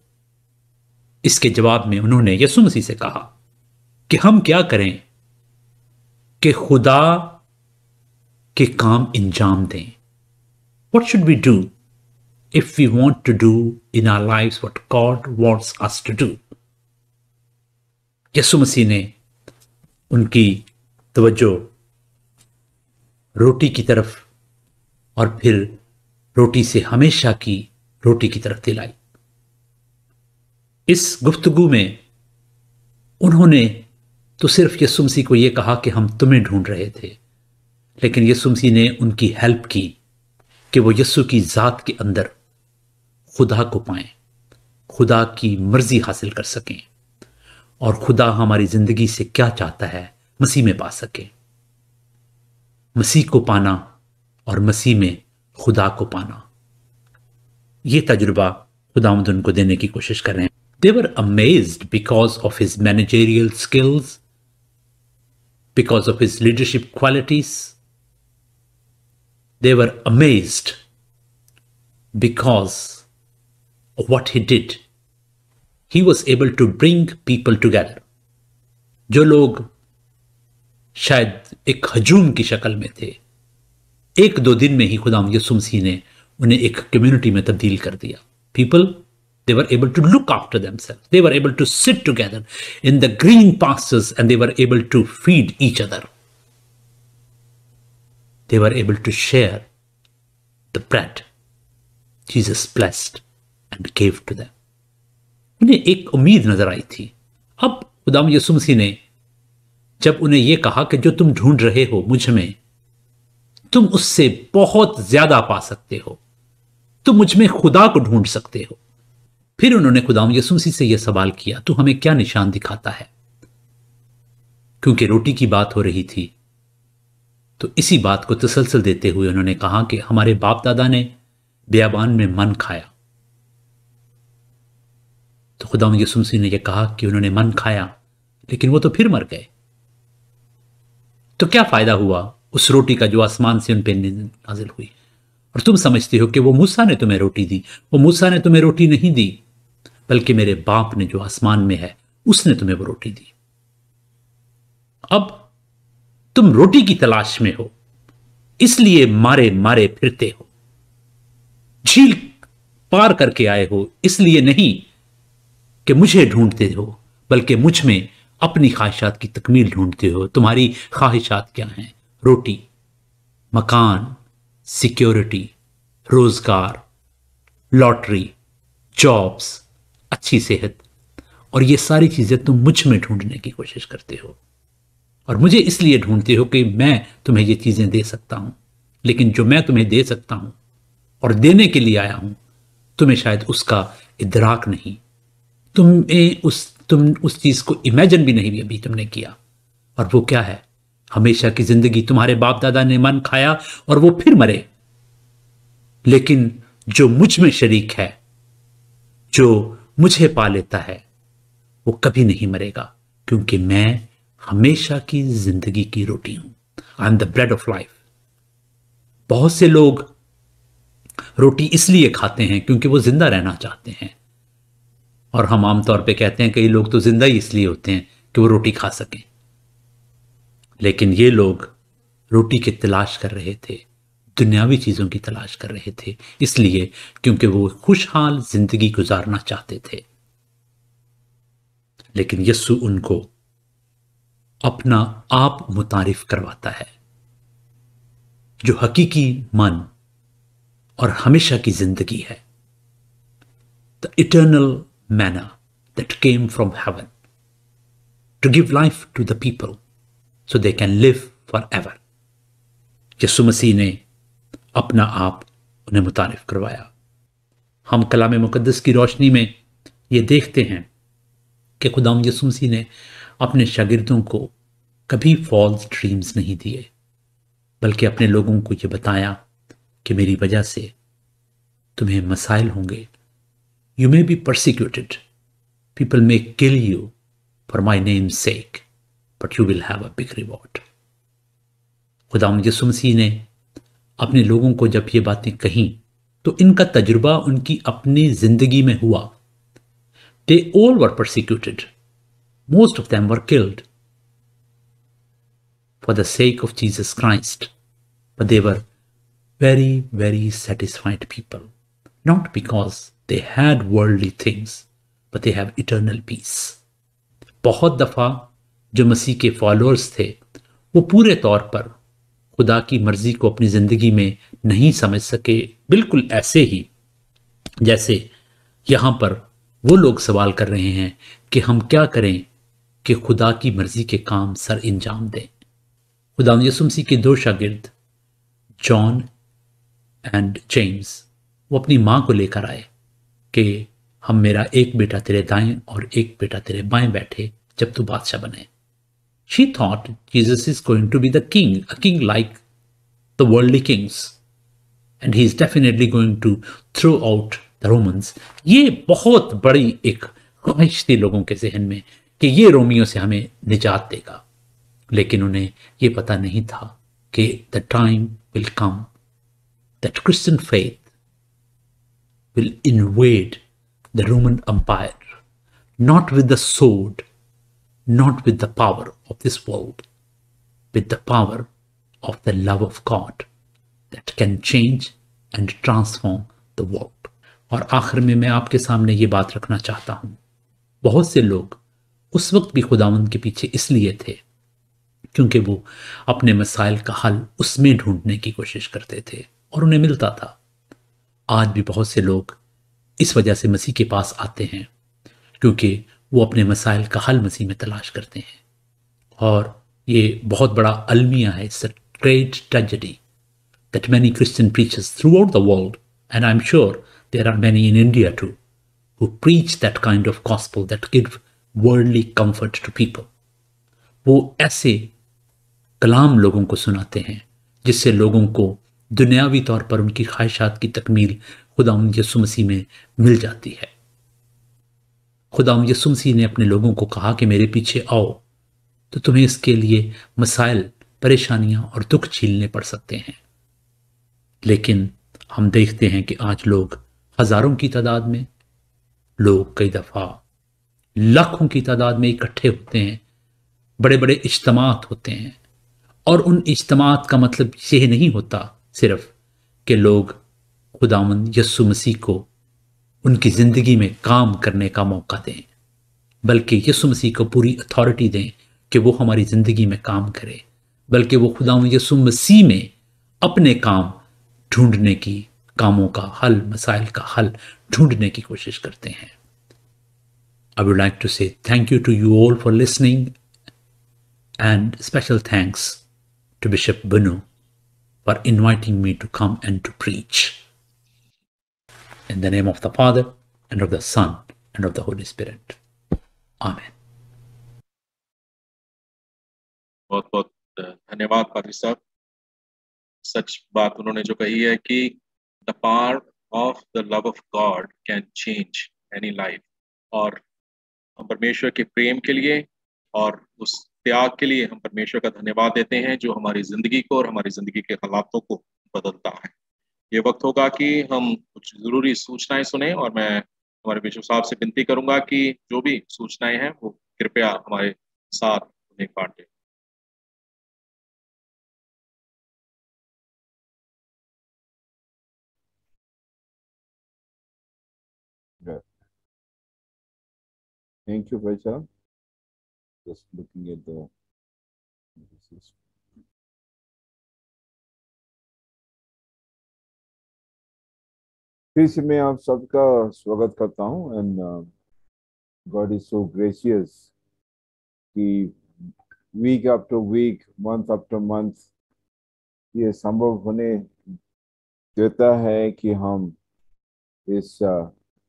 इसके जवाब में उन्होंने यीशु मसीह से कहा कि हम क्या करें कि खुदा के काम अंजाम दें। What should we do if we want to do in our lives what God wants us to do? यीशु मसीह ने उनकी तवज्जो रोटी की तरफ और फिर रोटी से हमेशा की रोटी की तरफ दिलाई। इस गुफ्तगू में उन्होंने तो सिर्फ यीशु मसीह को यह कहा कि हम तुम्हें ढूंढ रहे थे, लेकिन यीशु मसीह ने उनकी हेल्प की कि वो यीशु की जात के अंदर खुदा को पाएं, खुदा की मर्जी हासिल कर सकें और खुदा हमारी जिंदगी से क्या चाहता है मसीह में पा सकें। मसीह को पाना और मसीह में खुदा को पाना, यह तजुर्बा खुदावंद उनको देने की कोशिश कर रहे हैं। They were amazed because of his managerial skills, because of his leadership qualities. They were amazed because of what he did. He was able to bring people together. जो लोग शायद एक हजूम की शक्ल में थे, एक दो दिन में ही खुदाम यीशु मसीह ने उन्हें एक कम्युनिटी में तब्दील कर दिया। People, they were able to look after themselves. They were able to sit together in the green pastures and they were able to feed each other. They were able to share the bread Jesus blessed and gave to them. उन्हें एक उम्मीद नजर आई थी। अब खुदाम यीशु मसीह ने जब उन्हें यह कहा कि जो तुम ढूंढ रहे हो मुझ में, तुम उससे बहुत ज्यादा पा सकते हो, तुम मुझ में खुदा को ढूंढ सकते हो। फिर उन्होंने खुदाम यीशु मसीह से यह सवाल किया, तू हमें क्या निशान दिखाता है? क्योंकि रोटी की बात हो रही थी, तो इसी बात को तसल्सल देते हुए उन्होंने कहा कि हमारे बाप दादा ने बियाबान में मन खाया। तो खुदाम यीशु मसीह ने यह कहा कि उन्होंने मन खाया, लेकिन वो तो फिर मर गए। तो क्या फायदा हुआ उस रोटी का जो आसमान से उन पर नाजिल हुई? और तुम समझते हो कि वो मूसा ने तुम्हें रोटी दी। वो मूसा ने तुम्हें रोटी नहीं दी, बल्कि मेरे बाप ने जो आसमान में है उसने तुम्हें वो रोटी दी। अब तुम रोटी की तलाश में हो, इसलिए मारे मारे फिरते हो। झील पार करके आए हो, इसलिए नहीं कि मुझे ढूंढते हो, बल्कि मुझ में अपनी ख्वाहिशात की तकमील ढूंढते हो। तुम्हारी ख्वाहिशात क्या हैं? रोटी, मकान, सिक्योरिटी, रोजगार, लॉटरी, जॉब्स, अच्छी सेहत, और ये सारी चीजें तुम मुझ में ढूंढने की कोशिश करते हो। और मुझे इसलिए ढूंढते हो कि मैं तुम्हें ये चीजें दे सकता हूं, लेकिन जो मैं तुम्हें दे सकता हूं और देने के लिए आया हूं, तुम्हें शायद उसका इदराक नहीं, तुम उस चीज को इमेजिन भी नहीं अभी तुमने किया। और वो क्या है? हमेशा की जिंदगी। तुम्हारे बाप दादा ने मन खाया और वो फिर मरे, लेकिन जो मुझ में शरीक है जो मुझे पा लेता है वो कभी नहीं मरेगा, क्योंकि मैं हमेशा की जिंदगी की रोटी हूं। I am the bread of life. बहुत से लोग रोटी इसलिए खाते हैं क्योंकि वो जिंदा रहना चाहते हैं, और हम आमतौर पे कहते हैं कई लोग तो जिंदा ही इसलिए होते हैं कि वो रोटी खा सकें। लेकिन ये लोग रोटी की तलाश कर रहे थे, दुनियावी चीजों की तलाश कर रहे थे, इसलिए क्योंकि वो खुशहाल जिंदगी गुजारना चाहते थे। लेकिन यीशु उनको अपना आप मुतारिफ करवाता है, जो हकीकी मन और हमेशा की जिंदगी है। The eternal manna that came from heaven to give life to the people so they can live for ever. Yeshu Masih ने अपना आप उन्हें मुतारिफ करवाया। हम कलाम मुकद्दस की रोशनी में ये देखते हैं कि खुदाम यीशु मसीह ने अपने शागिर्दों को कभी फॉल्स ड्रीम्स नहीं दिए, बल्कि अपने लोगों को ये बताया कि मेरी वजह से तुम्हें मसाइल होंगे। You may be persecuted, people may kill you for my name sake, but you will have a big reward. खुदाम यीशु मसीह ने अपने लोगों को जब ये बातें कहीं तो इनका तजुर्बा उनकी अपनी जिंदगी में हुआ। They all were persecuted. Most of them were killed for the sake of Jesus Christ. But they were very, very satisfied people. Not because they had worldly things, but they have eternal peace. बहुत दफा जो मसीह के followers थे वो पूरे तौर पर खुदा की मर्जी को अपनी जिंदगी में नहीं समझ सके, बिल्कुल ऐसे ही जैसे यहां पर वो लोग सवाल कर रहे हैं कि हम क्या करें कि खुदा की मर्जी के काम सर अंजाम दें। खुदा यीशु मसीह के दो शागिर्द जॉन एंड जेम्स वो अपनी मां को लेकर आए कि हम मेरा एक बेटा तेरे दाएं और एक बेटा तेरे बाएं बैठे जब तू बादशाह बने। She thought Jesus is going to be the king, a king like the worldly kings, and he is definitely going to throw out the Romans. ये बहुत बड़ी एक ख्वाहिश थी लोगों के जहन में कि ये रोमियों से हमें निजात देगा, लेकिन उन्हें ये पता नहीं था कि the time will come that Christian faith will invade the Roman Empire, not with the sword, not with the power of this world, with the power of the love of God that can change and transform the world. और आखिर में मैं आपके सामने ये बात रखना चाहता हूं, बहुत से लोग उस वक्त भी खुदावंद के पीछे इसलिए थे क्योंकि वो अपने मसाइल का हल उसमें ढूंढने की कोशिश करते थे और उन्हें मिलता था। आज भी बहुत से लोग इस वजह से मसीह के पास आते हैं क्योंकि वो अपने मसाइल का हल मसीह में तलाश करते हैं। और ये बहुत बड़ा अलमिया है, it's a great tragedy that many Christian preachers throughout the world, and I am sure there are many in India too, who preach that kind of gospel that give worldly comfort to people. वो ऐसे कलाम लोगों को सुनाते हैं जिससे लोगों को दुनियावी तौर पर उनकी ख्वाहिशात की तकमील खुदा यीशु मसीह में मिल जाती है। खुदा यीशु मसीह ने अपने लोगों को कहा कि मेरे पीछे आओ, तो तुम्हें इसके लिए मसाइल, परेशानियां और दुख झेलने पड़ सकते हैं। लेकिन हम देखते हैं कि आज लोग हजारों की तादाद में, लोग कई दफा लाखों की तादाद में इकट्ठे होते हैं, बड़े बड़े इज्तिमात होते हैं, और उन इज्तिमात का मतलब यह नहीं होता सिर्फ कि लोग खुदावंद यीशु मसीह को उनकी जिंदगी में काम करने का मौका दें, बल्कि यीशु मसीह को पूरी अथॉरिटी दें कि वो हमारी जिंदगी में काम करे, बल्कि वो खुदावंद यीशु मसीह में अपने काम ढूंढने की, कामों का हल, मसाइल का हल ढूंढने की कोशिश करते हैं। I would like to say thank you to you all for listening, and special thanks to bishop Bruno for inviting me to come and to preach. In the name of the Father, and of the Son, and of the Holy Spirit. Amen. बहुत बहुत धन्यवाद पादरी साहब। सच बात उन्होंने जो कही है कि the power of the love of God can change any life. और हम परमेश्वर के प्रेम के लिए और उस त्याग के लिए हम परमेश्वर का धन्यवाद देते हैं जो हमारी ज़िंदगी को और हमारी ज़िंदगी के हालातों को बदलता है। ये वक्त होगा कि हम कुछ ज़रूरी सूचनाएं सुने, और मैं हमारे बिशप साहब से विनती करूंगा कि जो भी सूचनाएं हैं वो कृपया हमारे साथ उन्हें बांटें। Thank you, Vaishal. Just looking at the. फिर से मैं आप सबका स्वागत करता हूँ। And God is so gracious कि week after week, month after month ये संभव होने देता है कि हम इस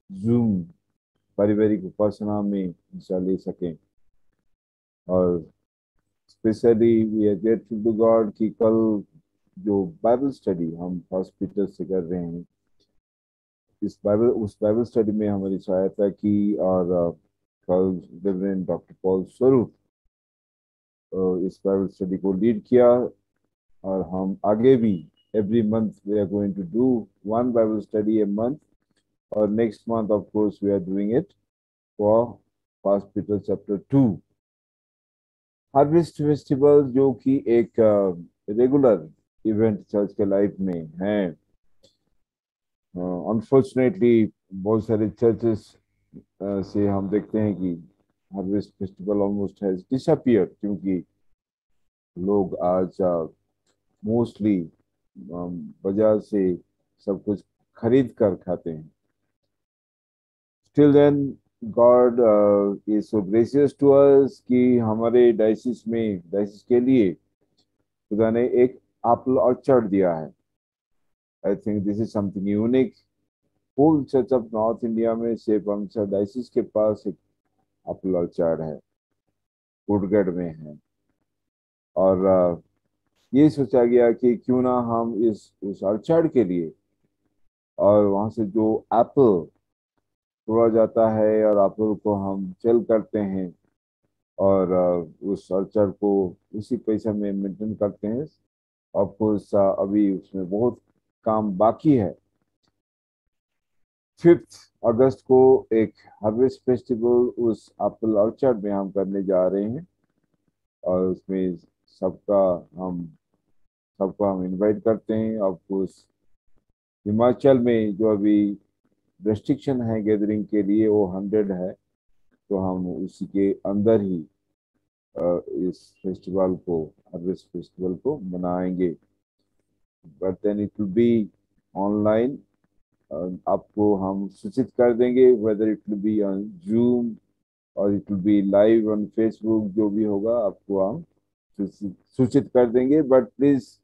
जूम पारिवारिक उपासना में हिस्सा ले सकें। और specially we are grateful to God कि कल जो बाइबल स्टडी हम फर्स्ट पीटर से कर रहे हैं, उस बाइबल स्टडी में हमारी सहायता की। और कल रेवरेंड डॉक्टर पॉल स्वरूप इस बाइबल स्टडी को लीड किया। और हम आगे भी every month we are going to do one Bible study a month, और next month of course we are doing it for first Peter chapter 2 harvest festival, जो कि एक रेगुलर इवेंट चर्च के लाइफ में है। अनफॉर्चुनेटली बहुत सारे churches से हम देखते हैं कि harvest festival almost has disappeared, क्योंकि लोग आज मोस्टली बाजार से सब कुछ खरीद कर खाते हैं। Still then God is so gracious to us कि हमारे डायसिस के लिए खुदा ने एक एप्पल ऑर्चर्ड दिया है। I think this is something unique. Whole church of north India में सिर्फ अमृतसर डायसिस के पास एक एप्पल ऑर्चर्ड है, कुडगढ़ में है। और ये सोचा गया कि क्यों ना हम उस ऑर्चर्ड के लिए, और वहाँ से जो एप्पल तोड़ा जाता है और एप्पल को हम सेल करते हैं और उस ऑर्चर्ड को उसी पैसे में मेंटेन करते हैं। ऑफ कोर्स अभी उसमें बहुत काम बाकी है। 5 अगस्त को एक हार्वेस्ट फेस्टिवल उस एप्पल ऑर्चर्ड में हम करने जा रहे हैं, और उसमें सबका हम इनवाइट करते हैं। ऑफ कोर्स हिमाचल में जो अभी रेस्ट्रिक्शन है गैदरिंग के लिए वो 100 है, तो हम उसी के अंदर ही इस फेस्टिवल को, हार्वेस्ट फेस्टिवल को मनाएंगे। But then it will be online. आपको हम सूचित कर देंगे whether it will be on Zoom और it will be live on Facebook. जो भी होगा आपको हम सूचित कर देंगे। But please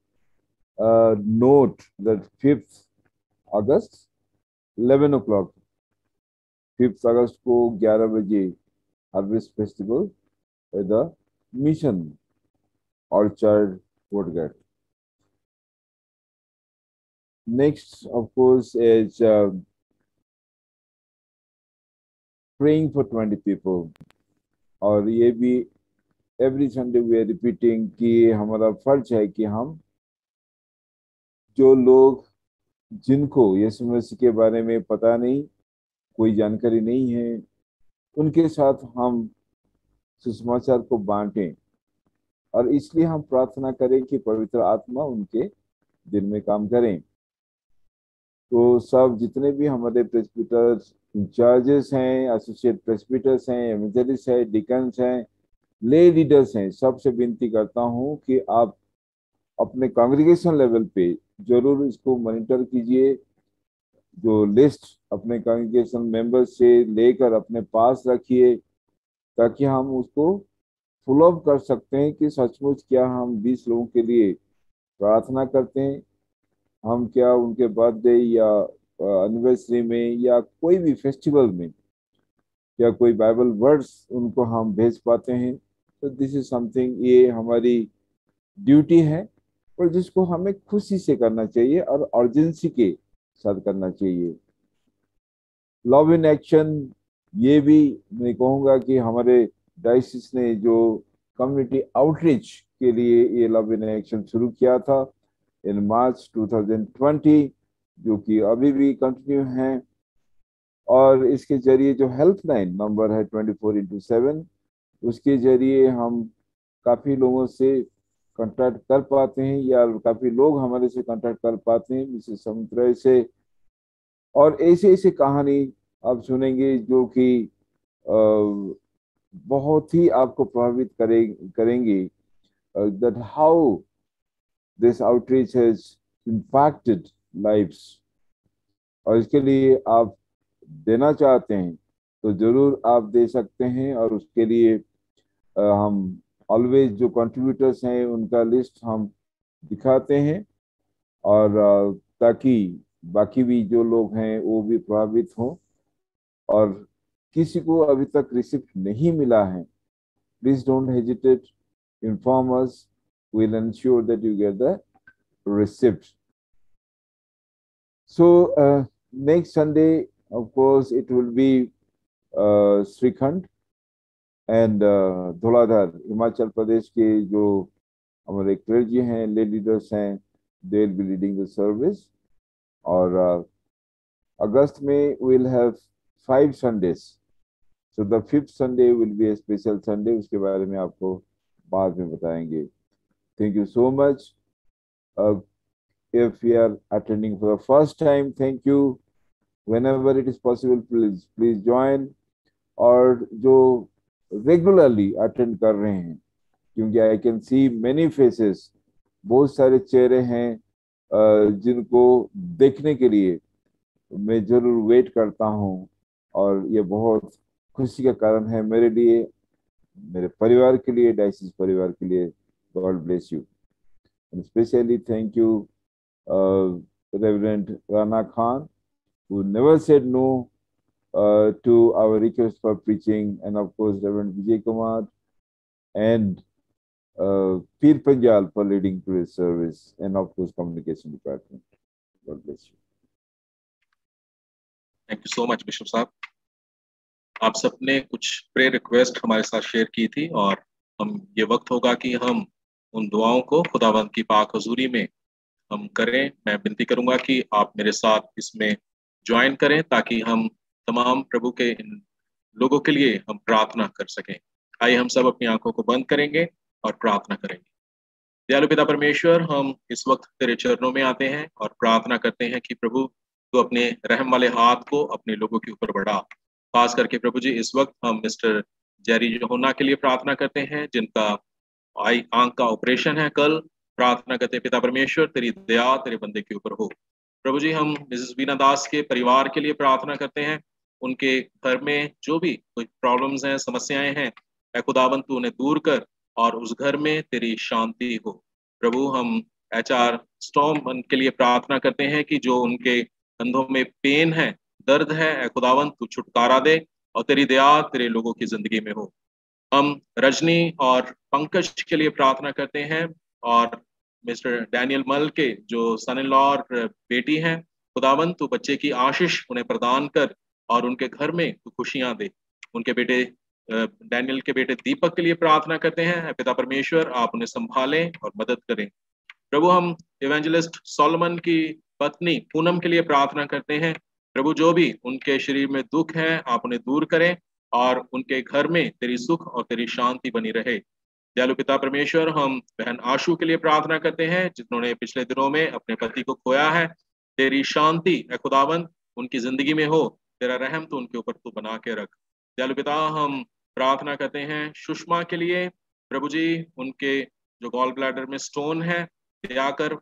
note that 5 August 11 o'clock, 5 अगस्त को 11 बजे harvest festival at the mission orchard Kotgarh. Next, of course, is praying for 20 people. और ये भी every Sunday we are repeating कि हमारा फर्ज है कि हम जो लोग जिनको यीशु मसीह के बारे में पता नहीं, कोई जानकारी नहीं है, उनके साथ हम सुसमाचार को बांटें। और इसलिए हम प्रार्थना करें कि पवित्र आत्मा उनके दिल में काम करें। तो सब जितने भी हमारे प्रेस्बिटर्स इंचार्जेस हैं, एसोसिएट प्रेस्बिटर्स हैं, एवेंजलिस्ट हैं, डिकन्स हैं, ले लीडर्स हैं, सबसे विनती करता हूं कि आप अपने कांग्रीगेशन लेवल पे जरूर इसको मॉनिटर कीजिए। जो लिस्ट अपने कांग्रीगेशन मेंबर्स से लेकर अपने पास रखिए, ताकि हम उसको फॉलो अप कर सकते हैं कि सचमुच क्या हम 20 लोगों के लिए प्रार्थना करते हैं, हम क्या उनके बर्थडे या एनिवर्सरी में या कोई भी फेस्टिवल में क्या कोई बाइबल वर्ड्स उनको हम भेज पाते हैं। तो दिस इज समथिंग, ये हमारी ड्यूटी है और जिसको हमें खुशी से करना चाहिए और अर्जेंसी के साथ करना चाहिए। लव इन एक्शन, ये भी मैं कहूँगा कि हमारे डायसिस ने जो कम्युनिटी आउटरीच के लिए ये लव इन एक्शन शुरू किया था इन मार्च 2020, जो कि अभी भी कंटिन्यू है। और इसके जरिए जो हेल्पलाइन नंबर है 24/7, उसके जरिए हम काफ़ी लोगों से कांटेक्ट कर पाते हैं, या काफ़ी लोग हमारे से कांटेक्ट कर पाते हैं मिसेस समुद्र से। और ऐसे ऐसे कहानी आप सुनेंगे जो कि बहुत ही आपको प्रभावित करेंगी, that how this outreach has impacted lives। और इसके लिए आप देना चाहते हैं तो जरूर आप दे सकते हैं, और उसके लिए हम ऑलवेज जो कंट्रीब्यूटर्स हैं उनका लिस्ट हम दिखाते हैं, और ताकि बाकी भी जो लोग हैं वो भी प्रभावित हों। और किसी को अभी तक रिसिप्ट नहीं मिला है, please don't hesitate, inform us, we'll ensure that you get the receipt. So next Sunday, of course, it will be Srikhand and Dholadhar, Himachal Pradesh के जो हमारे क्लर्जी हैं, ले लीडर्स हैं, they will be leading the service। और अगस्त में we'll have 5 Sundays, so the 5th Sunday will be a special Sunday, उसके बारे में आपको बाद में बताएंगे। Thank you so much. If you are attending for the first time, thank you. Whenever it is possible, please join। और जो regularly attend कर रहे हैं, क्योंकि I can see many faces, बहुत सारे चेहरे हैं जिनको देखने के लिए मैं जरूर वेट करता हूँ, और ये बहुत खुशी का कारण है मेरे लिए, मेरे परिवार के लिए, डायसिस परिवार के लिए। God bless you. And especially thank you, Reverend Rana Khan, who never said no to our request for preaching, and of course Reverend Vijay Kumar and Peer Panjal for leading today's service, and of course communication department. God bless you. Thank you so much, Bishop साहब। आप सबने कुछ pray request हमारे साथ share की थी, और ये वक्त होगा कि हम उन दुआओं को खुदावंद की पाक हुजूरी में हम करें। मैं विनती करूंगा कि आप मेरे साथ इसमें ज्वाइन करें, ताकि हम तमाम प्रभु के इन लोगों के लिए हम प्रार्थना कर सकें। आइए हम सब अपनी आंखों को बंद करेंगे और प्रार्थना करेंगे। दयालु पिता परमेश्वर, हम इस वक्त तेरे चरणों में आते हैं और प्रार्थना करते हैं कि प्रभु तो अपने रहम वाले हाथ को अपने लोगों के ऊपर बढ़ा। खास करके प्रभु जी, इस वक्त हम मिस्टर जेरी जोहन्ना के लिए प्रार्थना करते हैं, जिनका आंख का ऑपरेशन है कल। प्रार्थना करते हैं पिता परमेश्वर, तेरी दया तेरे बंदे के ऊपर हो। प्रभु जी, हम मिसेस बीना दास के परिवार के लिए प्रार्थना करते हैं। उनके घर में जो भी कोई प्रॉब्लम्स हैं, समस्याएं हैं, खुदावंद तू उन्हें दूर कर और उस घर में तेरी शांति हो। प्रभु, हम HR स्टॉर्म के लिए प्रार्थना करते हैं कि जो उनके कंधों में पेन है, दर्द है, खुदावंद तू छुटकारा दे और तेरी दया तेरे लोगों की जिंदगी में हो। हम रजनी और पंकज के लिए प्रार्थना करते हैं, और मिस्टर डैनियल मल के जो सन इन लॉ और बेटी हैं, खुदावंद तू बच्चे की आशीष उन्हें प्रदान कर और उनके घर में तू खुशियां दे। उनके बेटे डैनियल के बेटे दीपक के लिए प्रार्थना करते हैं, पिता परमेश्वर आप उन्हें संभालें और मदद करें। प्रभु, हम इवेंजलिस्ट सोलोमन की पत्नी पूनम के लिए प्रार्थना करते हैं। प्रभु, जो भी उनके शरीर में दुख है आप उन्हें दूर करें और उनके घर में तेरी सुख और तेरी शांति बनी रहे। दयालु पिता परमेश्वर, हम बहन आशु के लिए प्रार्थना करते हैं, जिन्होंने पिछले दिनों में अपने पति को खोया है। तेरी शांति खुदावंद उनकी जिंदगी में हो, तेरा रहम तो उनके ऊपर तू बना के रख। दयालु पिता, हम प्रार्थना करते हैं सुषमा के लिए। प्रभु जी, उनके जो गॉल ब्लैडर में स्टोन है, दया कर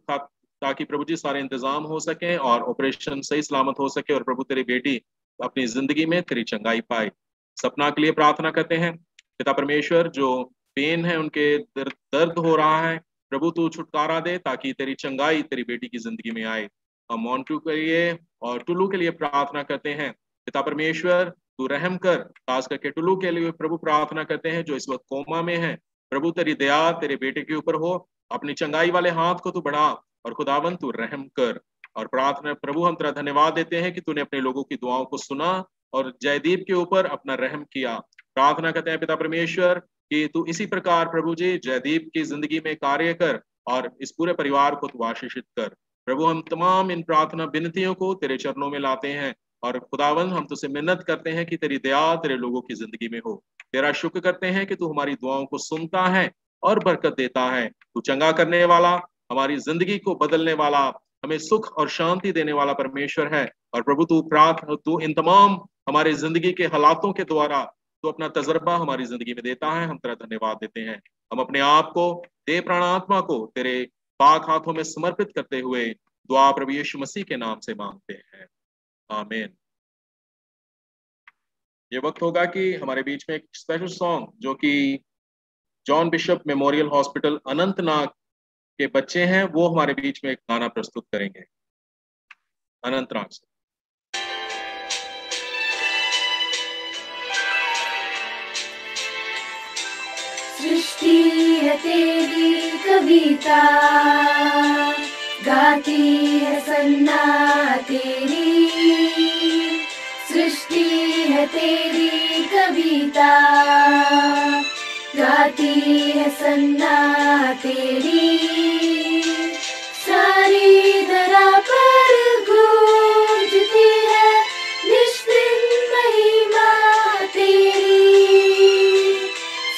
ताकि प्रभु जी सारे इंतजाम हो सके और ऑपरेशन सही सलामत हो सके, और प्रभु तेरी बेटी अपनी जिंदगी में तेरी चंगाई पाए। सपना के लिए प्रार्थना करते हैं पिता परमेश्वर, जो पेन है उनके दर्द हो रहा है, प्रभु तू छुटकारा दे ताकि तेरी चंगाई तेरी बेटी की जिंदगी में आए। हम मोन्टू के लिए और टुल्लू के लिए प्रार्थना करते हैं। पिता परमेश्वर तू रहम कर, खास करके टुल्लू के लिए प्रभु प्रार्थना करते हैं जो इस वक्त कोमा में है। प्रभु तेरी दया तेरे बेटे के ऊपर हो, अपनी चंगाई वाले हाथ को तू बढ़ा और खुदावन तू रहम कर। और प्रार्थना प्रभु हम तेरा धन्यवाद देते हैं कि तूने अपने लोगों की दुआओं को सुना और जयदीप के ऊपर अपना रहम किया। प्रार्थना करते हैं पिता परमेश्वर कि तू इसी प्रकार प्रभु जी जयदीप की जिंदगी में कार्य कर और इस पूरे परिवार को तू आशीषित कर। प्रभु हम तमाम इन प्रार्थना विनतियों को तेरे चरणों में लाते हैं और खुदावन हम तुझसे मिन्नत करते हैं कि तेरी दया तेरे लोगों की जिंदगी में हो। तेरा शुक्र करते हैं कि तू हमारी दुआओं को सुनता है और बरकत देता है। तू चंगा करने वाला, हमारी जिंदगी को बदलने वाला, हमें सुख और शांति देने वाला परमेश्वर है। और प्रभु तू इन तमाम हमारे जिंदगी के हालातों के द्वारा तू अपना तजर्बा हमारी जिंदगी में देता है। हम तेरा धन्यवाद देते हैं। हम अपने आप को देह प्राण आत्मा को तेरे पाक हाथों में समर्पित करते हुए दुआ प्रभु यीशु मसीह के नाम से मांगते हैं, आमीन। ये वक्त होगा कि हमारे बीच में एक स्पेशल सॉन्ग जो कि John bishop memorial hospital Anantnag के बच्चे हैं, वो हमारे बीच में एक गाना प्रस्तुत करेंगे अनंतनाग से। सृष्टि है तेरी कविता, गाती है सन्ना तेरी। सृष्टि है तेरी कविता, गाती है सन्ना तेरी। सारी धरा पर गूंजती है निश्चित महिमा तेरी।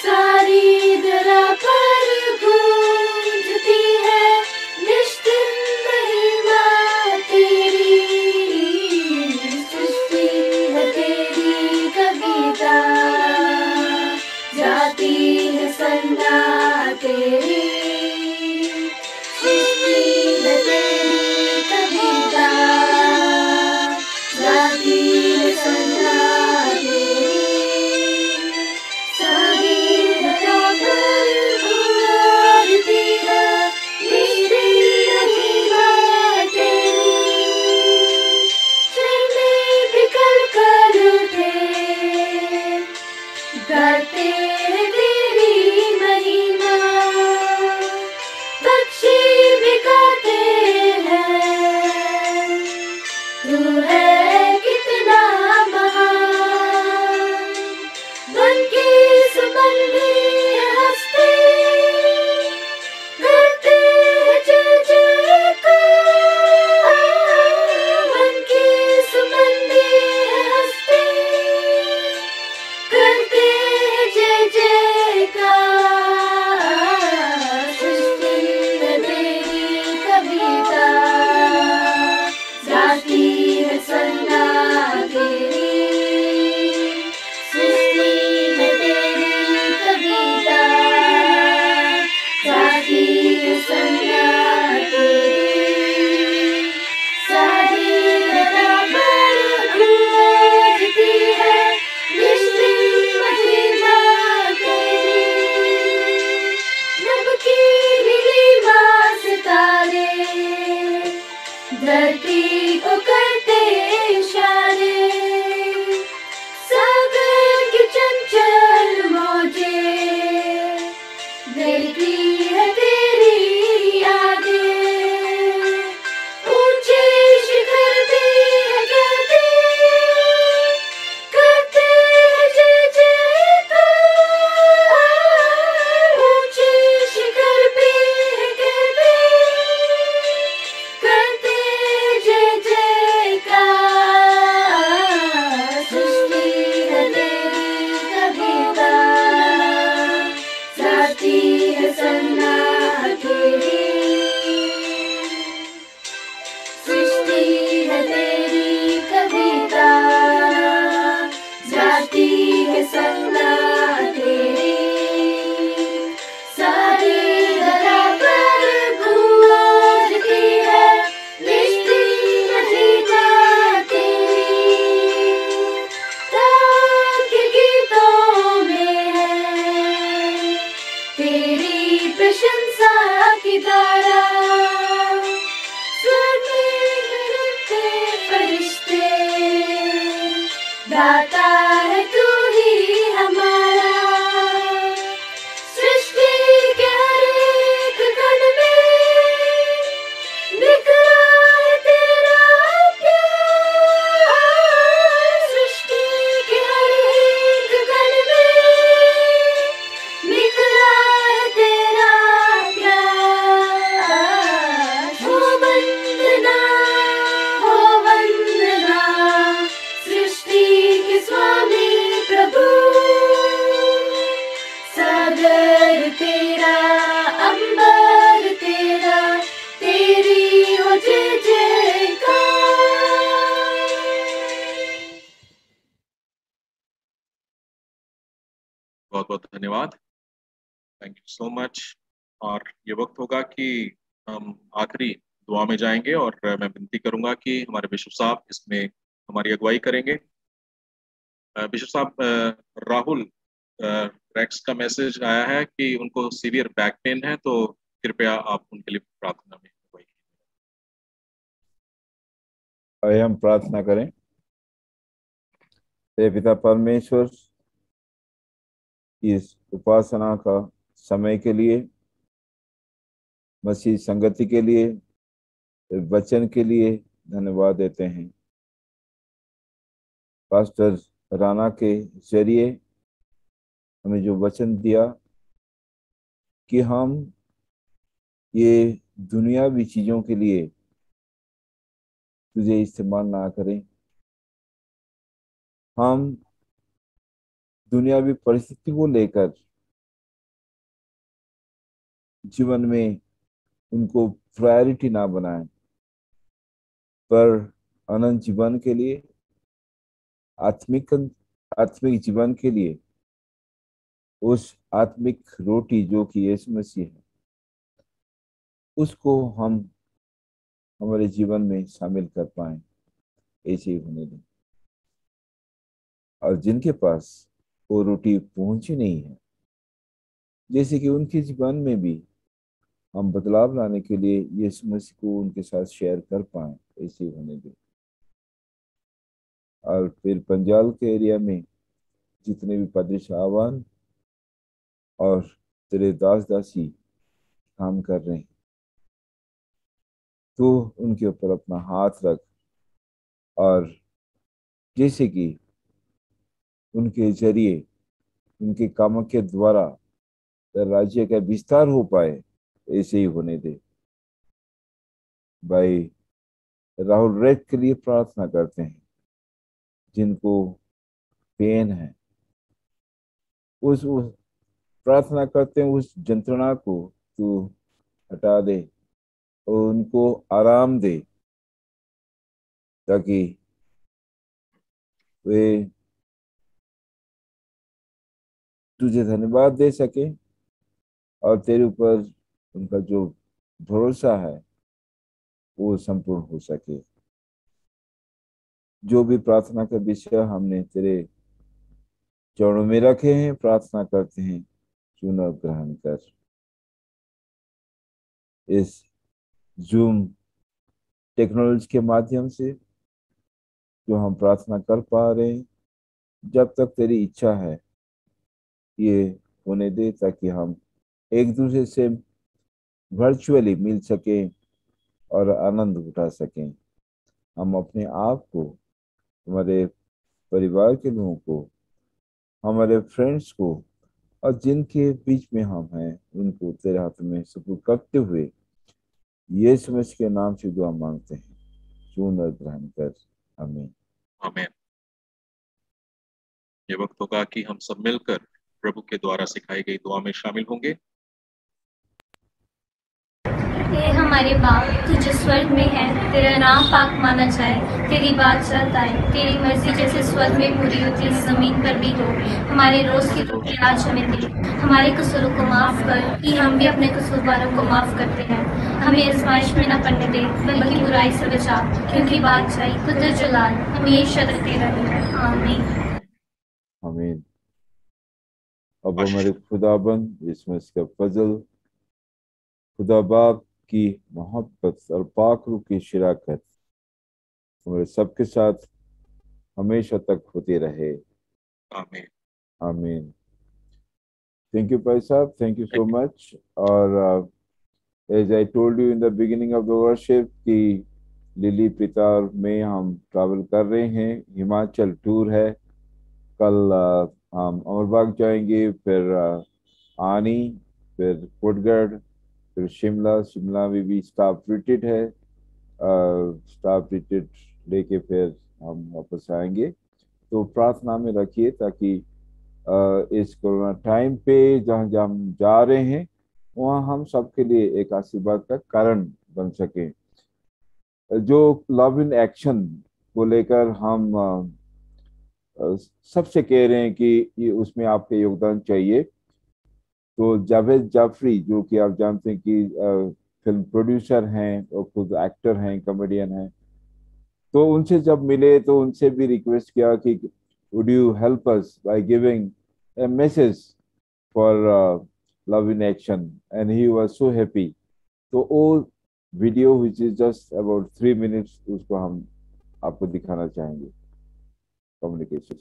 सारी धरा पर गूंजती है निश्चित महिमा तेरी। सृष्टि है तेरी कविता, जाती है सन्ना तेरी। सृष्टि है तेरी कविता, जाती है सन्ना तेरी। सारी धरा पर गूंजती है निश्चित महिमा तेरी। झरने बिखर कर उठे, गाते हैं तेरी महिमा। पक्षी भी गाते हैं, तू है कितना महान। वन के संबंधी हंसते, गाते हैं जय जयकार। वन के संबंधी हंसते, करते हैं जय जयकार। सृष्टि है तेरी कविता, जाती है सन्ना तेरी। सृष्टि है तेरी कविता, जाती है सन्ना तेरी। सारी धरा पर गूंजती है निश्चित महिमा तेरी। नभ की नीलिमा सितारे, धरती को करते इशारे। सागर की चंचल मौजें, देखती है तेरी यादें। ऊंचे शिखर भी है कहते, करते हैं जय जयकार। ऊंचे शिखर भी है कहते, करते हैं जय जयकार। सृष्टि है तेरी कविता, जाती है सन्ना तेरी। सृष्टि है तेरी कविता, जाती है सन्ना तेरी। सारी धरा पर गूंजती है निश्चित महिमा तेरी। ताके गीतों में है तेरी प्रशंसा की धारा। स्वर्ग में गरजते फरिश्ते, गाता है तू ही हमारा। सृष्टि के हर एक कण में बिखरा है तेरा बहुत बहुत धन्यवाद, थैंक यू सो मच। और ये वक्त होगा कि हम आखिरी दुआ में जाएंगे और मैं विनती करूंगा कि हमारे बिशप साहब इसमें हमारी अगुवाई करेंगे। बिशप साहब, राहुल रेक्स का मैसेज आया है कि उनको सीवियर बैक पेन है, तो कृपया आप उनके लिए प्रार्थना में अगुवाई कीजिए। आइए हम प्रार्थना करें। हे पिता परमेश्वर, इस उपासना का समय के लिए, मसीह संगति के लिए, वचन के लिए धन्यवाद देते हैं। पास्टर राणा के जरिए हमें जो वचन दिया कि हम ये दुनियावी चीजों के लिए तुझे इस्तेमाल ना करें, हम दुनियावी परिस्थिति को लेकर जीवन में उनको प्रायोरिटी ना बनाएं, पर अनंत जीवन के लिए, आत्मिक जीवन के लिए उस आत्मिक रोटी जो कि यीशु मसीह है, उसको हम हमारे जीवन में शामिल कर पाए। ऐसे ही होने दें। और जिनके पास वो रोटी पहुंची नहीं है, जैसे कि उनके जीवन में भी हम बदलाव लाने के लिए यीशु मसीह को उनके साथ शेयर कर पाए, ऐसे ही होने दें। और फिर पंजाल के एरिया में जितने भी पादरी साहबान और तेरे दास दासी काम कर रहे हैं, तो उनके ऊपर अपना हाथ रख, और जैसे कि उनके जरिए, उनके कामों के द्वारा राज्य का विस्तार हो पाए, ऐसे ही होने दे। भाई राहुल रेड के लिए प्रार्थना करते हैं, जिनको पेन है, उस प्रार्थना करते हैं उस यंत्रणा को तू हटा दे और उनको आराम दे, ताकि वे तुझे धन्यवाद दे सके और तेरे ऊपर उनका जो भरोसा है वो संपूर्ण हो सके। जो भी प्रार्थना का विषय हमने तेरे चरणों में रखे हैं, प्रार्थना करते हैं चुन और ग्रहण कर। इस जूम टेक्नोलॉजी के माध्यम से जो हम प्रार्थना कर पा रहे हैं, जब तक तेरी इच्छा है ये होने दे, ताकि हम एक दूसरे से वर्चुअली मिल सकें और आनंद उठा सकें। हम अपने आप को, हमारे परिवार के लोगों को, हमारे फ्रेंड्स को और जिनके बीच में हम हैं, उनको तेरे हाथ में सुपुर्द करते हुए यीशु मसीह के नाम से दुआ मांगते हैं, सुन और ग्रहण कर। आमीन। आमीन। ये वक्त होगा कि हम सब मिलकर प्रभु के द्वारा सिखाई गई दुआ में शामिल होंगे। हे हमारे बाप, तू जो स्वर्ग में है, तेरा नाम पाक माना जाए, तेरी बात चलता है, तेरी मर्जी जैसे स्वर्ग में पूरी होती है जमीन पर भी हो। हमारे रोज की रोटी आज हमें दे, हमारे कसूरों को माफ कर कि हम भी अपने कसूरवारों को माफ करते हैं। हमें आजमाइश में न पड़ने दे, बल्कि बुराई से बचा, क्योंकि बादशाही, कुदरत, जलाल हमेशा तेरा ही है। आमीन। आमीन। अब हमारे खुदाबंद यीशु मसीह का फजल, खुदा बाप की मोहब्बत और पाक रूह की शराकत हमारे सबके साथ हमेशा तक होती रहे। आमीन। आमीन। थैंक यू भाई साहब, थैंक यू सो मच। और as I told you in the beginning of the worship कि लिली पिता और मैं हम ट्रैवल कर रहे हैं, हिमाचल टूर है। कल हम अमरबाग जाएंगे, फिर आनी, फिर कोटगढ़, फिर शिमला में भी स्टाफ रिट्रीट है। स्टाफ रिट्रीट लेके फिर हम वापस आएंगे। तो प्रार्थना में रखिए, ताकि इस कोरोना टाइम पे जहाँ जहाँ हम जा रहे हैं, वहाँ हम सबके लिए एक आशीर्वाद का कारण बन सके। जो लव इन एक्शन को लेकर हम सबसे कह रहे हैं कि ये उसमें आपके योगदान चाहिए। तो जावेद जाफरी, जो कि आप जानते हैं कि फिल्म प्रोड्यूसर हैं और खुद एक्टर हैं, कॉमेडियन हैं, तो उनसे जब मिले तो उनसे भी रिक्वेस्ट किया कि would you help us by giving a message for love in action, and he was so happy. तो वो video which is just about 3 minutes, उसको हम आपको दिखाना चाहेंगे communication.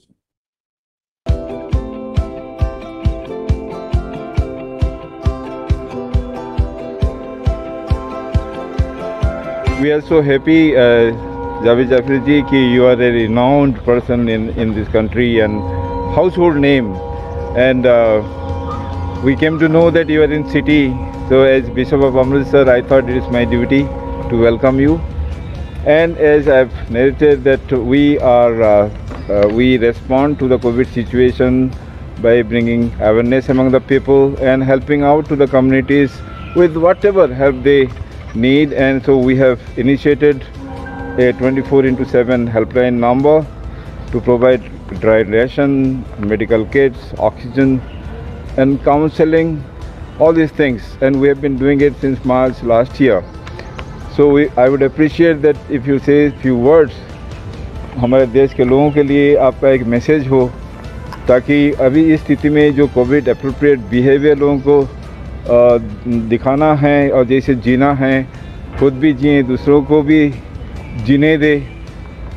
We are so happy, Javed Jafri ji, कि you are a renowned person in this country and household name. And we came to know that you are in city. So as Bishop of Amritsar, I thought it is my duty to welcome you. And as I've narrated that we respond to the COVID situation by bringing awareness among the people and helping out to the communities with whatever help they need. And so we have initiated a 24/7 helpline number to provide dry ration, medical kits, oxygen, and counseling, all these things. And we have been doing it since March last year. So I would appreciate that if you say a few words, हमारे देश के लोगों के लिए आपका एक message हो, ताकि अभी इस स्थिति में जो कोविड एप्रोप्रिएट बिहेवियर लोगों को दिखाना है और जैसे जीना है, खुद भी जिए, दूसरों को भी जीने दे,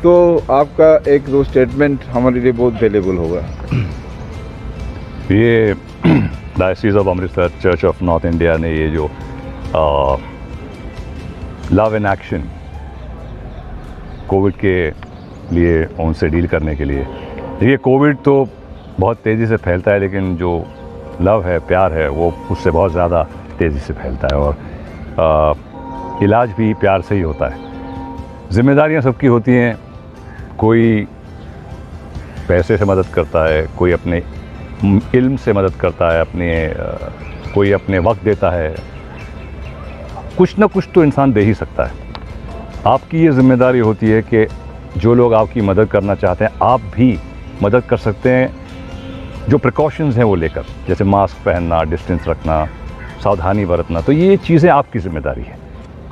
तो आपका एक दो स्टेटमेंट हमारे लिए बहुत वैल्यूएबल होगा। ये diocese of Amritsar church of north India ने ये जो लव इन एक्शन कोविड के लिए उनसे डील करने के लिए, देखिए कोविड तो बहुत तेज़ी से फैलता है, लेकिन जो लव है, प्यार है, वो उससे बहुत ज़्यादा तेज़ी से फैलता है और इलाज भी प्यार से ही होता है। जिम्मेदारियां सबकी होती हैं, कोई पैसे से मदद करता है, कोई अपने इल्म से मदद करता है, कोई अपने वक्त देता है, कुछ ना कुछ तो इंसान दे ही सकता है। आपकी ये जिम्मेदारी होती है कि जो लोग आपकी मदद करना चाहते हैं, आप भी मदद कर सकते हैं जो प्रिकॉशंस हैं वो लेकर, जैसे मास्क पहनना, डिस्टेंस रखना, सावधानी बरतना, तो ये चीज़ें आपकी जिम्मेदारी है।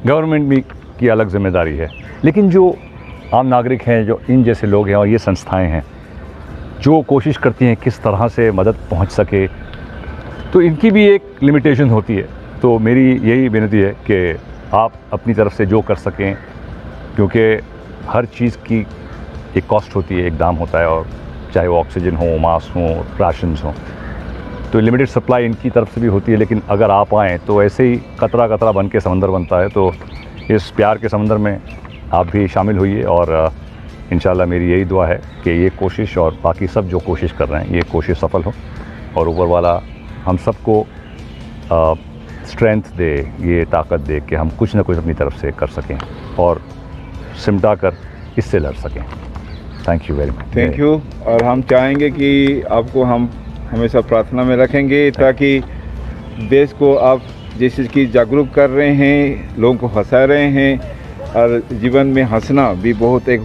गवर्नमेंट भी की अलग जिम्मेदारी है, लेकिन जो आम नागरिक हैं, जो इन जैसे लोग हैं और ये संस्थाएं हैं जो कोशिश करती हैं किस तरह से मदद पहुंच सके, तो इनकी भी एक लिमिटेशन होती है। तो मेरी यही विनती है कि आप अपनी तरफ से जो कर सकें, क्योंकि हर चीज़ की एक कॉस्ट होती है, एक दाम होता है, और चाहे वो ऑक्सीजन हो, मास्क हो, राशंस हो, तो लिमिटेड सप्लाई इनकी तरफ से भी होती है। लेकिन अगर आप आएँ तो ऐसे ही कतरा कतरा बन के समंदर बनता है, तो इस प्यार के समंदर में आप भी शामिल होइए। और इंशाल्लाह मेरी यही दुआ है कि ये कोशिश और बाकी सब जो कोशिश कर रहे हैं, ये कोशिश सफल हो और ऊपर वाला हम सबको स्ट्रेंथ दे, ये ताकत दे कि हम कुछ ना कुछ अपनी तरफ से कर सकें और सिमटा कर इससे लड़ सकें। Thank you very much. Thank you. और हम चाहेंगे कि आपको हम हमेशा प्रार्थना में रखेंगे, ताकि देश को आप जिस चीज़ की जागरूक कर रहे हैं, लोगों को हंसा रहे हैं, और जीवन में हंसना भी बहुत एक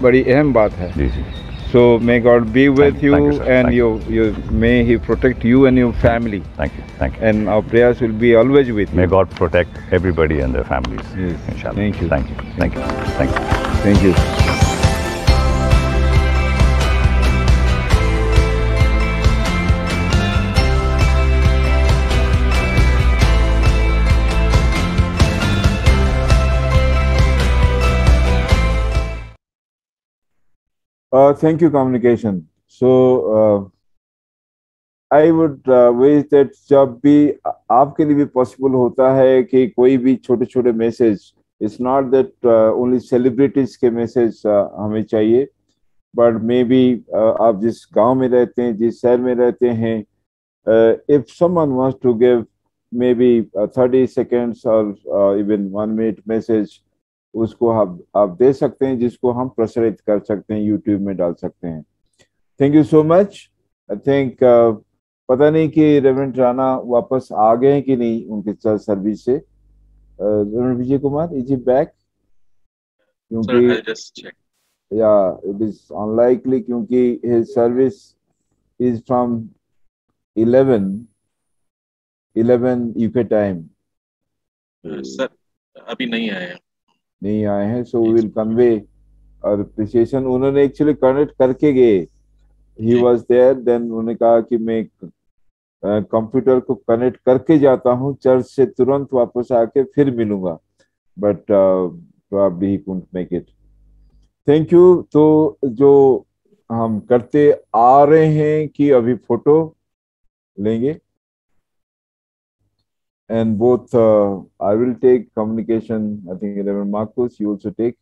बड़ी अहम बात है। जी जी। So may God be with you, and may He protect you and your family. Thank you. Thank you. And our prayers will be always with you. May God protect everybody and their families. Yes. Inshallah. Thank you. Thank you. Thank you. Thank you. Thank you. Thank you, communication. So I would wish that जब भी आपके लिए भी possible होता है कि कोई भी छोटे छोटे message, it's not that only celebrities के मैसेज हमें चाहिए, but maybe आप जिस गांव में रहते हैं, जिस शहर में रहते हैं, if someone wants to give maybe 30 seconds or even 1 minute message, उसको आप दे सकते हैं, जिसको हम प्रसारित कर सकते हैं, यूट्यूब में डाल सकते हैं। Thank you so much. I think पता नहीं कि रेवरेंड राणा वापस आ गए हैं कि नहीं उनके सर्विस से। Reverend Vijay Kumar, is he back? क्योंकि Yeah, it is unlikely क्योंकि his service is from 11 UK time. Sir अभी नहीं आए हैं। नहीं आए हैं, so we will convey our appreciation. उन्होंने actually connect करके गए, he was there, then उन्होंने कहा कि मैं कंप्यूटर को कनेक्ट करके जाता हूँ, चर्च से तुरंत वापस आके फिर मिलूंगा, but probably he couldn't make it. Thank you. तो जो हम करते आ रहे हैं कि अभी फोटो लेंगे, and both I will take communication. I think Reverend Marcus, you also take.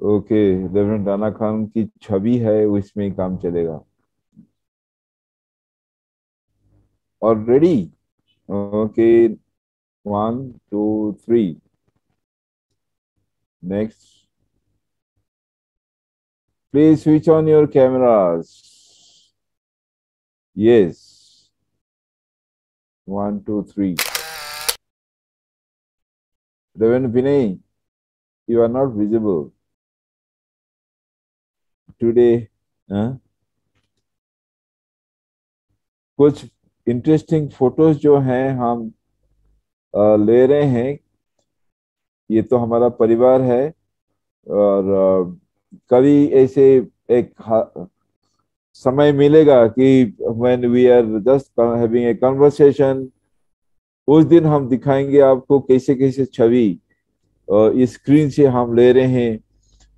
Okay, Reverend Rana Khan की छवि है, उसमें काम चलेगा। और ready? Okay, 1, 2, 3. Next. Please switch on your cameras. Yes. 1, 2, 3. Reverend Vinay, you are not visible today. कुछ interesting photos जो हैं हम ले रहे हैं, ये तो हमारा परिवार है, और कभी ऐसे एक समय मिलेगा कि when we are just having a conversation, उस दिन हम दिखाएंगे आपको कैसे कैसे छवि इस स्क्रीन से हम ले रहे हैं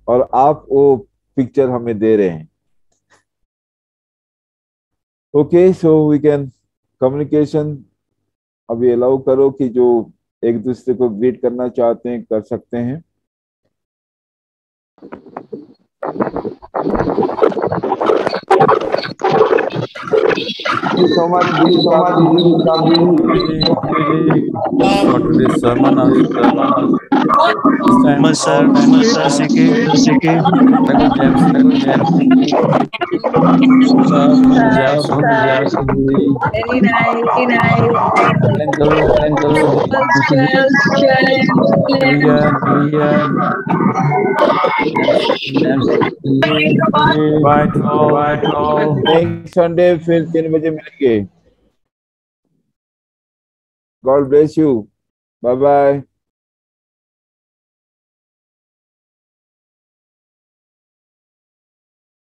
और आप वो पिक्चर हमें दे रहे हैं। Okay, so we can communication अभी अलाउ करो कि जो एक दूसरे को ग्रीट करना चाहते हैं कर सकते हैं। Thank you so much. For today's sermon, next Sunday फिर 3 बजे मिलेंगे। God bless you. Bye bye.